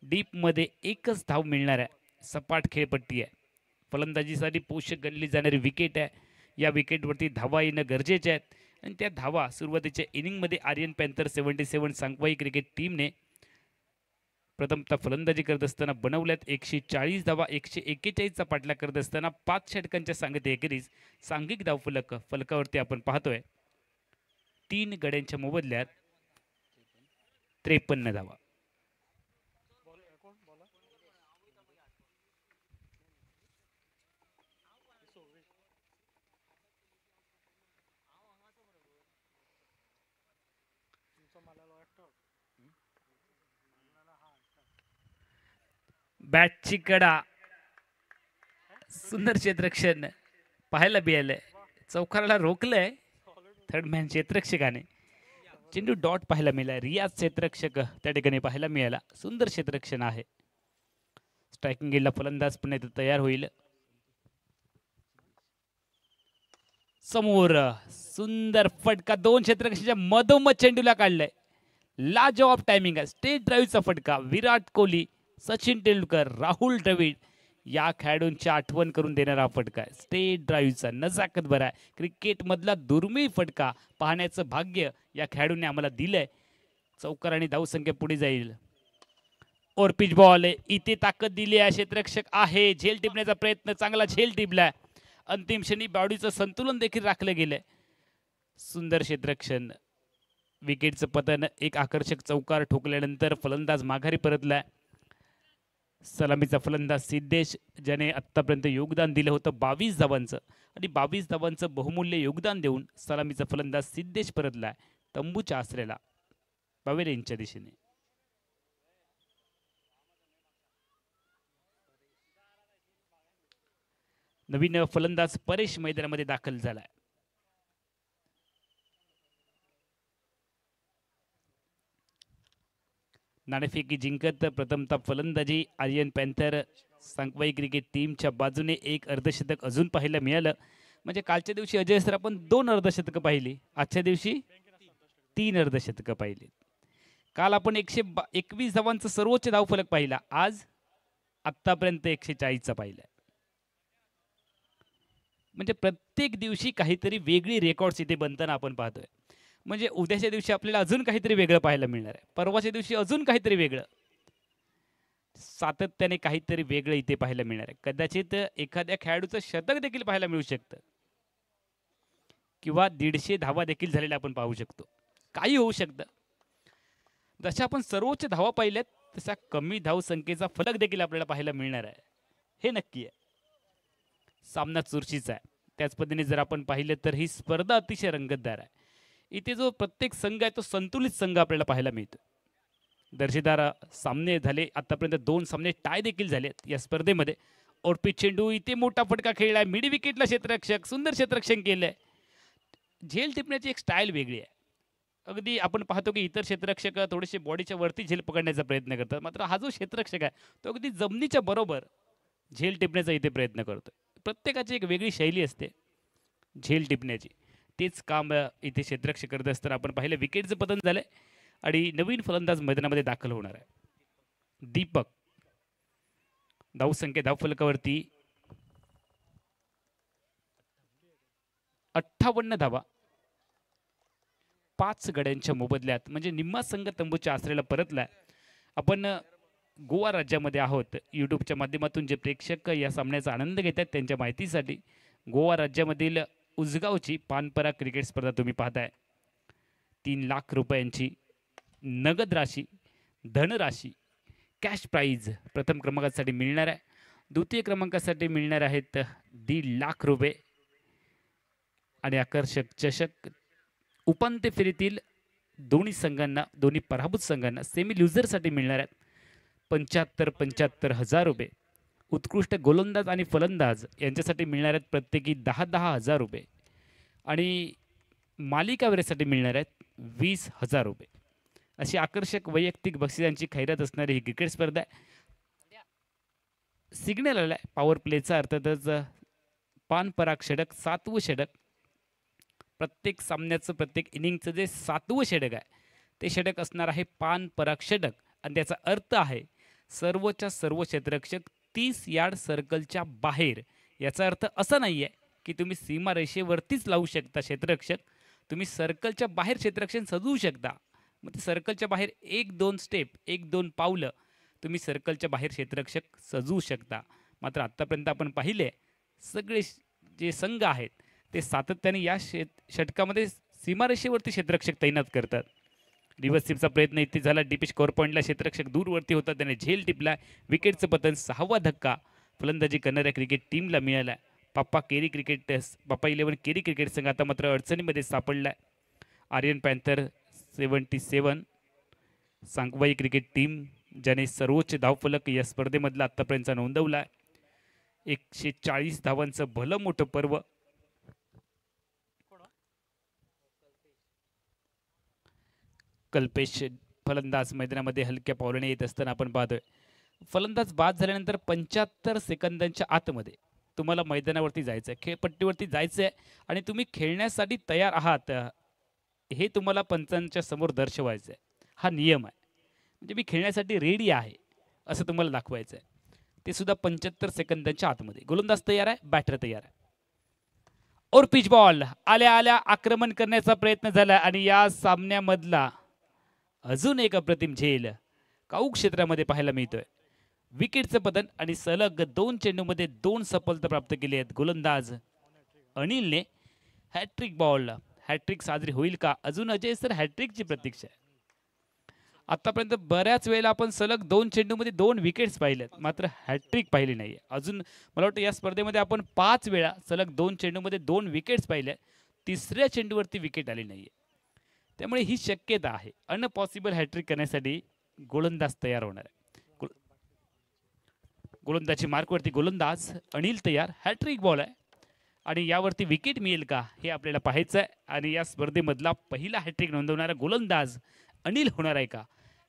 डीपमध्ये एकच धाव मिळणार आहे. सपाट खेळपट्टी आहे. फलंदाजीसाठी पोषक गणली जाणारी विकेट आहे. या विकेटवरती धावा येणं गरजेचे आहेत आणि त्या धावा सुरुवातीच्या इनिंगमध्ये आर्यन पॅन्थर 77 सांगवाई क्रिकेट टीमने प्रथमतः फलंदाजी करत असताना बनवल्यात 140 धावा 141चा पाठलाग करत असताना 5 षटकांच्या सांगते एकेरीज सांघिक धावफलक फलकावरती आपण पाहतोय 3 गड्यांच्या मोबदल्यात 53 धावा. बॅटची कडा सुंदर क्षेत्ररक्षण पाहायला मिळालंय. चौकाराला रोखलंय थर्ड मॅन क्षेत्ररक्षकाने. चेंडू डॉट पाहायला मिळाला. रियाज क्षेत्ररक्षक त्या ठिकाणी पाहायला मिळाला. सुंदर क्षेत्ररक्षण आहे. स्ट्रायकिंग गेटला फलंदाज पुन्हा इथे तयार होईल. समोर सुंदर फटका 2 क्षेत्ररक्षकांच्या मधोमध चेंडूला काढलाय. लाजवाब टायमिंग आहे. स्टेट ड्राईव्हचा फटका. विराट कोहली, सचिन तेंडुलकर, राहुल द्रविड या खेळाडूंची आठवण करून देणारा फटका आहे. स्टेट ड्राईव्हचा नजाकत भरा आहे. क्रिकेटमधला दुर्मिळ फटका पाहण्याचं भाग्य या खेळाडूंनी आम्हाला दिलंय. चौकार आणि धावसंख्या पुढे जाईल. और पिच बॉल इथे ताकद दिली आहे. क्षेत्ररक्षक आहे. झेल टिपण्याचा प्रयत्न चांगला झेल टिपलाय. अंतिम क्षणी बॉडीचं संतुलन देखील राखलं गेलंय. सुंदर क्षेत्ररक्षण. विकेटचं पतन. एक आकर्षक चौकार ठोकल्यानंतर फलंदाज माघारी परतलाय. सलामीचा फलंदाज सिद्धेश ज्याने आत्तापर्यंत योगदान दिलं होतं 22 धावांचं आणि 22 धावांचं बहुमूल्य योगदान देऊन सलामीचा फलंदाज सिद्धेश परतलाय तंबूच्या आसऱ्याला पवेलियनच्या दिशेने. नवीन फलंदाज परेश मैदानामध्ये दाखल झालाय. नाणेफेकी जिंकत प्रथमतः फलंदाजी आर्यन पॅन्थर सांगवाई क्रिकेट टीमच्या बाजूने एक अर्धशतक अजून पाहायला मिळालं. म्हणजे कालच्या दिवशी अजय सर आपण 2 अर्धशतकं पाहिली. आजच्या दिवशी 3 अर्धशतकं पाहिली. काल आपण 121 धावांचा सर्वोच्च धावफलक पाहिला. आज आत्तापर्यंत 140चा पाहिला. म्हणजे प्रत्येक दिवशी काहीतरी वेगळी रेकॉर्ड्स इथे बनताना आपण पाहतोय. म्हणजे उद्याच्या दिवशी आपल्याला अजून काहीतरी वेगळं पाहायला मिळणार आहे. परवाच्या दिवशी अजून काहीतरी वेगळं. सातत्याने काहीतरी वेगळं इथे पाहायला मिळणार आहे. कदाचित एखाद्या खेळाडूचं शतक देखील पाहायला मिळू शकतं किंवा 150 धावा देखील झालेल्या आपण पाहू शकतो. काही होऊ शकतं. जशा आपण सर्वोच्च धावा पाहिल्यात तसा कमी धावसंख्येचा फलक देखील आपल्याला पाहायला मिळणार आहे. हे नक्की आहे. सामना चुरशीचा आहे. त्याच पद्धतीने जर आपण पाहिलं तर ही स्पर्धा अतिशय रंगतदार आहे. इथे जो प्रत्येक संघ आहे तो संतुलित संघ आपल्याला पाहायला मिळतो. दर्जेदार सामने झाले. आतापर्यंत 2 सामने टाय देखील झालेत या स्पर्धेमध्ये. ओरपी चेंडू इथे मोठा फटका खेळलाय. मिड विकेटला क्षेत्ररक्षक सुंदर क्षेत्ररक्षण केलंय. झेल टिपण्याची एक स्टाईल वेगळी आहे. अगदी आपण पाहतो की इतर क्षेत्ररक्षक थोडेसे बॉडीच्या वरती झेल पकडण्याचा प्रयत्न करतात. मात्र हा जो क्षेत्ररक्षक आहे तो अगदी जमिनीच्या बरोबर झेल टिपण्याचा इथे प्रयत्न करतो. प्रत्येकाची एक वेगळी शैली असते झेल टिपण्याची. तेच काम इथे क्षेत्ररक्षक करत असताना आपण पाहिलं. विकेटचं पतन झालंय आणि नवीन फलंदाज मैदानामध्ये दाखल होणार आहे. दीपक. धावसंख्या धावफलकावरती 58 धावा 5 गड्यांच्या मोबदल्यात. म्हणजे निम्मा संघ तंबूच्या आसऱ्याला परतलाय. आपण गोवा राज्यामध्ये आहोत. यूट्यूबच्या माध्यमातून जे प्रेक्षक या सामन्याचा आनंद घेतात त्यांच्या माहितीसाठी गोवा राज्यामधील उजगावची पानपरा क्रिकेट स्पर्धा तुम्ही पाहताय. 3 लाख रुपयांची नगद राशी, धनराशी, कॅश प्राईज प्रथम क्रमांकासाठी मिळणार आहे. द्वितीय क्रमांकासाठी मिळणार आहेत 1.5 लाख रुपये आणि आकर्षक चषक. उपांत्य फेरीतील दोन्ही संघांना, दोन्ही पराभूत संघांना सेमी लुझरसाठी मिळणार आहेत 75,000 हजार रुपये. उत्कृष्ट गोलंदाज आणि फलंदाज यांच्यासाठी मिळणार आहेत प्रत्येकी 10,000 रुपये आणि मालिकावीरासाठी मिळणार आहेत 20,000 रुपये. अशी आकर्षक वैयक्तिक बक्षिसांची खैरात असणारी ही क्रिकेट स्पर्धा आहे. सिग्नल आलाय पॉवर प्लेचा. अर्थातच पानपराग षटक 7वं षटक. प्रत्येक सामन्याचं प्रत्येक इनिंगचं जे 7वं षटक आहे ते षटक असणार आहे पानपराग षटक. आणि त्याचा अर्थ आहे सर्वच्या सर्व क्षेत्ररक्षक 30 यार्ड सर्कलच्या बाहेर. याचा अर्थ असा नाही आहे की तुम्ही सीमारेषेवरतीच लावू शकता क्षेत्ररक्षक. तुम्ही सर्कलच्या बाहेर क्षेत्ररक्षण सजवू शकता. मग ते सर्कलच्या बाहेर 1-2 स्टेप, 1-2 पावलं तुम्ही सर्कलच्या बाहेर क्षेत्ररक्षक सजवू शकता. मात्र आत्तापर्यंत आपण पाहिले सगळे जे संघ आहेत ते सातत्याने या षटकामध्ये सीमारेषेवरती क्षेत्ररक्षक तैनात करतात. रिव्हर्स स्वीपचा प्रयत्न इथे झाला. डीपेश कव्हर पॉईंटला क्षेत्ररक्षक दूरवरती होता, त्याने झेल टिपला. विकेटचं पतन, 6वा धक्का फलंदाजी करणाऱ्या क्रिकेट टीमला मिळाला. पाप्पा 11 केरी क्रिकेट संघ आता मात्र अडचणीमध्ये सापडलाय. आर्यन पॅन्थर 77, सांगवाई क्रिकेट टीम ज्याने सर्वोच्च धावफलक या स्पर्धेमधला आतापर्यंतचा नोंदवला. 140 धावांचं भलं मोठं पर्व. कल्पेश फलंदाज मैदानामध्ये हलक्या पावलाने येत असताना आपण पाहतोय. फलंदाज बाद झाल्यानंतर 75 सेकंदांच्या आतमध्ये तुम्हाला मैदानावरती जायचं आहे, खेळपट्टीवरती जायचं आहे आणि तुम्ही खेळण्यासाठी तयार आहात हे तुम्हाला पंचांच्या समोर दर्शवायचं आहे. हा नियम आहे. म्हणजे मी खेळण्यासाठी रेडी आहे असं तुम्हाला दाखवायचं आहे. ते सुद्धा 75 सेकंदांच्या आतमध्ये. गोलंदाज तयार आहे, बॅटर तयार आहे. और पिच बॉल आल्या आल्या आक्रमण करण्याचा प्रयत्न झाला आणि या सामन्यामधला अजून एक अप्रतिम झेल काऊ क्षेत्रामध्ये पाहायला मिळतोय. विकेटचं पतन आणि सलग 2 चेंडूमध्ये 2 सफलता प्राप्त केली आहेत. गोलंदाज अनिलने हॅट्रिक बॉल. हॅट्रिक साजरी होईल का? अजून अजय सर हॅट्रिकची प्रतीक्षा आहे. आतापर्यंत बऱ्याच वेळेला आपण सलग 2 चेंडूमध्ये 2 विकेट्स पाहिल्यात, मात्र हॅट्रिक पाहिली नाही. अजून मला वाटतं या स्पर्धेमध्ये आपण 5 वेळा सलग 2 चेंडूमध्ये 2 विकेट्स पाहिल्या. 3ऱ्या चेंडूवरती विकेट आली नाहीये. त्यामुळे ही शक्यता आहे. अनपॉसिबल हॅट्रिक करण्यासाठी गोलंदाज तयार होणार आहे. गोलंदाजी मार्कवरती गोलंदाज अनिल तयार. हॅट्रिक बॉल आहे आणि यावरती विकेट मिळेल का हे आपल्याला पाहायचं आहे. आणि या स्पर्धेमधला पहिला हॅट्रिक नोंदवणारा गोलंदाज अनिल होणार आहे का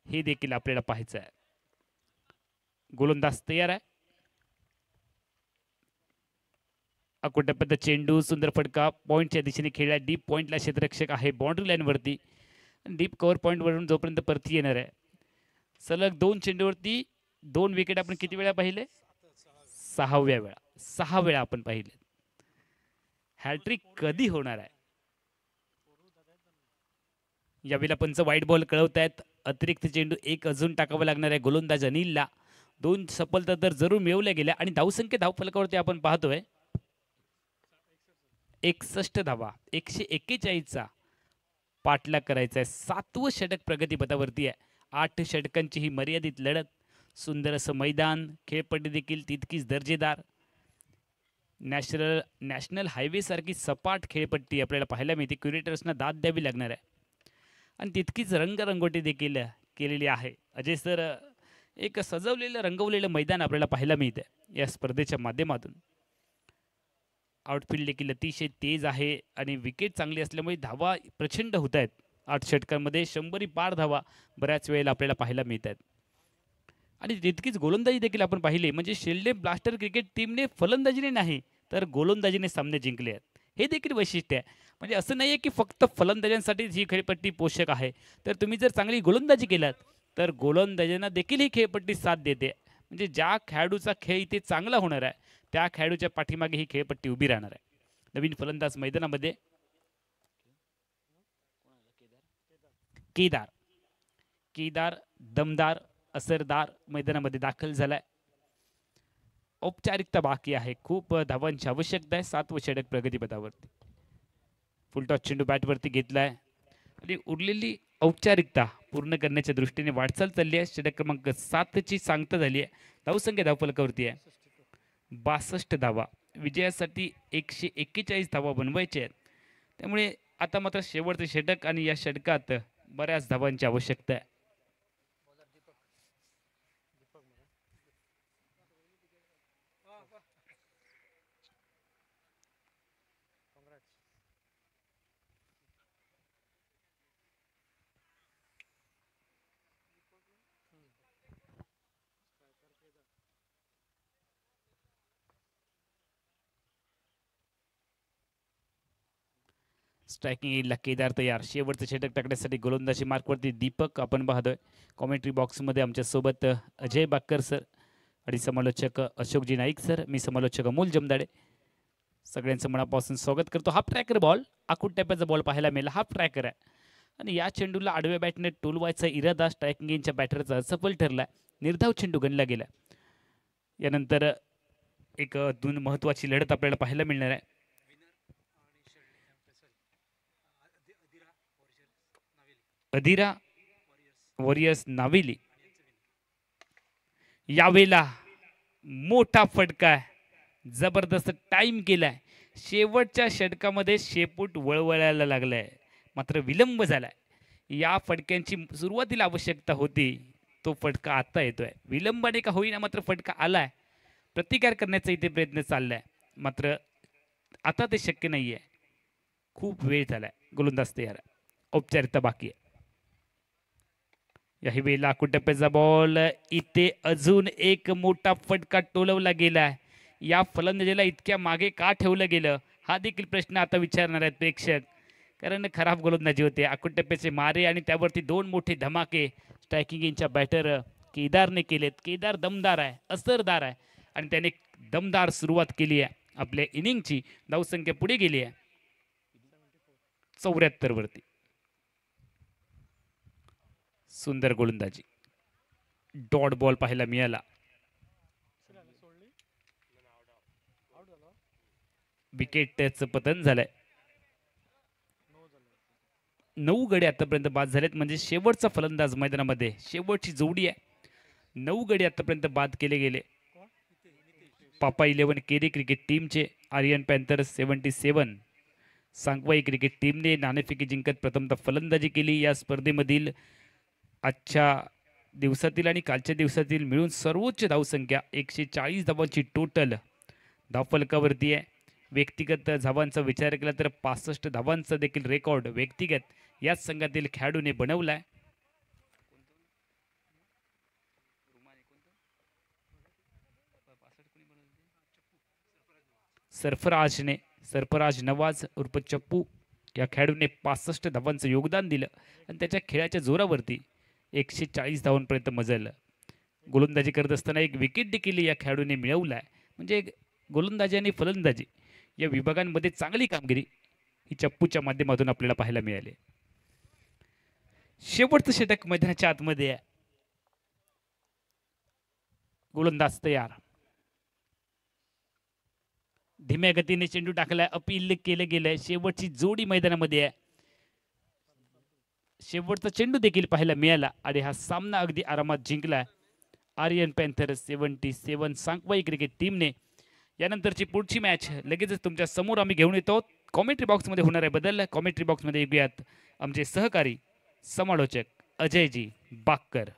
हे देखील आपल्याला पाहायचं आहे. गोलंदाज तयार आहे. अकोटप्प्यात चेंडू, सुंदर फटका पॉईंटच्या दिशेने खेळला. डीप पॉईंटला क्षेत्ररक्षक आहे बाउंड्री लाईनवरती. डीप कव्हर पॉईंटवरून जोपर्यंत परती येणार आहे. सलग 2 चेंडूवरती 2 विकेट आपण किती वेळा पाहिले? 6व्या वेळा. 6 वेळा आपण पाहिले. हॅट्रिक कधी होणार आहे? यावेळेला पंच वाईट बॉल कळवतायत. अतिरिक्त चेंडू एक अजून टाकावा लागणार आहे गोलंदाज अनिलला. 2 सफलता तर जरूर मिळवल्या गेल्या आणि धावसंख्या धावफलकावरती आपण पाहतोय 61 धावा. 141चा पाठलाग करायचा आहे. 7वं षटक प्रगतीपथावरती आहे. 8 षटकांची ही मर्यादित लढत. सुंदर असं मैदान, खेळपट्टी देखील तितकीच दर्जेदार. नॅशनल हायवे सारखी सपाट खेळपट्टी आपल्याला पाहायला मिळते. क्युरेटर्सना दाद द्यावी लागणार आहे आणि तितकीच रंगरंगोटी देखील केलेली आहे. अजय सर एक सजवलेलं रंगवलेलं मैदान आपल्याला पाहायला मिळतं या स्पर्धेच्या माध्यमातून. आउटफील्ड देखील अतिशय तेज आहे आणि विकेट चांगली असल्यामुळे धावा प्रचंड होत आहेत. 8 षटकांमध्ये 100 पार धावा बऱ्याच वेळेला आपल्याला पाहायला मिळत आहेत. आणि तितकीच गोलंदाजी देखील आपण पाहिले. म्हणजे शेल्डे ब्लास्टर क्रिकेट टीमने फलंदाजीने नाही तर गोलंदाजीने सामने जिंकले आहेत. हे देखील वैशिष्ट्य आहे. म्हणजे असं नाही आहे की फक्त फलंदाजांसाठीच ही खेळपट्टी पोषक आहे. तर तुम्ही जर चांगली गोलंदाजी केलात तर गोलंदाजांना देखील ही खेळपट्टी साथ देते. म्हणजे ज्या खेळाडूचा खेळ इथे चांगला होणार आहे त्या खेळाडूच्या पाठीमागे ही खेळपट्टी उभी राहणार आहे. नवीन फलंदाज मैदानामध्ये केदार दमदार असरदार मैदानामध्ये दाखल झालाय. औपचारिकता बाकी आहे. खूप धावांची आवश्यकता आहे. 7वं षटक प्रगतीपथावरती. फुलटॉस चेंडू बॅटवरती घेतलाय आणि उरलेली औपचारिकता पूर्ण करण्याच्या दृष्टीने वाटचाल चालली आहे. षटक क्रमांक 7ची सांगता झाली आहे. धावसंख्या धावफलकावरती आहे 62 धावा. विजयासाठी 141 धावा बनवायचे आहेत. त्यामुळे आता मात्र शेवटचे षटक आणि या षटकात बऱ्याच धावांची आवश्यकता आहे. स्ट्रायकिंग एजला केदार तयार. शेवटचं षटक टाकण्यासाठी गोलंदाजी मार्कवरती दीपक आपण पाहतोय. कॉमेंट्री बॉक्समध्ये आमच्यासोबत अजय बाकर सर आणि समालोचक अशोकजी नाईक सर. मी समालोचक अमोल जमदाडे. सगळ्यांचं मनापासून स्वागत करतो. हाफ ट्रॅकर बॉल आखूड टप्प्याचा बॉल पाहायला मिळाला. हाफ ट्रॅकर आहे आणि या चेंडूला आडव्या बॅटने टोलवायचा इरादा स्ट्रायकिंग गेमच्या बॅटरचा असफल ठरला. निर्धाव चेंडू गणला गेला. यानंतर एक दोन महत्त्वाची लढत आपल्याला पाहायला मिळणार आहे. अधीरा वॉरियर्स नावेली. यावेळेला मोठा फटका आहे. जबरदस्त टाइम केलाय. शेवटच्या षटकामध्ये शेपूट वळवळायला लागलाय, मात्र विलंब झालाय. या फटक्यांची सुरुवातीला आवश्यकता होती, तो फटका आता येतोय. विलंबाने का होईना मात्र फटका आलाय. प्रतिकार करण्याचा इथे प्रयत्न चाललाय, मात्र आता ते शक्य नाहीये. खूप वेळ झालाय. गोलंदाज तयार आहे. औपचारिकता बाकी आहे. याही वेळेला आखूड टप्प्याचा बॉल. इथे अजून एक मोठा फटका टोलवला गेलाय. या फलंदाजीला इतक्या मागे का ठेवलं गेलं, हा देखील प्रश्न आता विचारणार आहेत प्रेक्षक. कारण खराब गोलंदाजी होते. आखूड टप्प्याचे मारे आणि त्यावरती दोन मोठे धमाके स्ट्रायकिंग गेमच्या बॅटर केदारने केलेत. केदार दमदार आहे, असरदार आहे आणि त्याने दमदार सुरुवात केली आहे आपल्या इनिंगची. धावसंख्या पुढे गेली आहे 74 वरती. सुंदर गोलंदाजी. डॉट बॉल पाहायला मिळाला. विकेटचं पतन झालंय. 9 गडी आतापर्यंत बाद झालेत. म्हणजे शेवटचा फलंदाज मैदानामध्ये, शेवटची जोडी आहे. 9 गडी आतापर्यंत बाद केले गेले. पापा 11 केरी क्रिकेट टीमचे. आर्यन पॅन्थर्स 77. सांगवाई क्रिकेट टीमने नाणेफेकी जिंकत प्रथमतः फलंदाजी केली. या स्पर्धेमधील आजच्या दिवसातील आणि कालच्या दिवसातील मिळून सर्वोच्च धावसंख्या 140 धावांची टोटल धावफलकावरती आहे. व्यक्तिगत धावांचा विचार केला तर 65 धावांचा देखील रेकॉर्ड व्यक्तिगत याच संघातील खेळाडूने बनवलाय. सरफराज नवाज उर्फ चप्पू या खेळाडूने 65 धावांचं योगदान दिलं आणि त्याच्या खेळाच्या जोरावरती 140 धावांपर्यंत मजल. गोलंदाजी करत असताना एक विकेट देखील या खेळाडूने मिळवलाय. म्हणजे गोलंदाजी आणि फलंदाजी या विभागांमध्ये चांगली कामगिरी ही चप्पूच्या माध्यमातून आपल्याला पाहायला मिळाली. शेवटचं षटक मैदानाच्या आतमध्ये आहे. गोलंदाज तयार. धीम्या गतीने चेंडू टाकलाय. अपील केलं गेलंय. शेवटची जोडी मैदानामध्ये आहे. शेवटचा चेंडू देखील पाहायला मिळाला आणि हा सामना अगदी आरामात जिंकलाय आर्यन पॅन्थर्स 77 सांगवाई क्रिकेट टीमने. यानंतरची पुढची मॅच लगेचच तुमच्या समोर आम्ही घेऊन येतो. कॉमेंट्री बॉक्समध्ये होणार आहे बदल. कॉमेंट्री बॉक्समध्ये येऊयात आमचे सहकारी समालोचक अजयजी बाक्कर.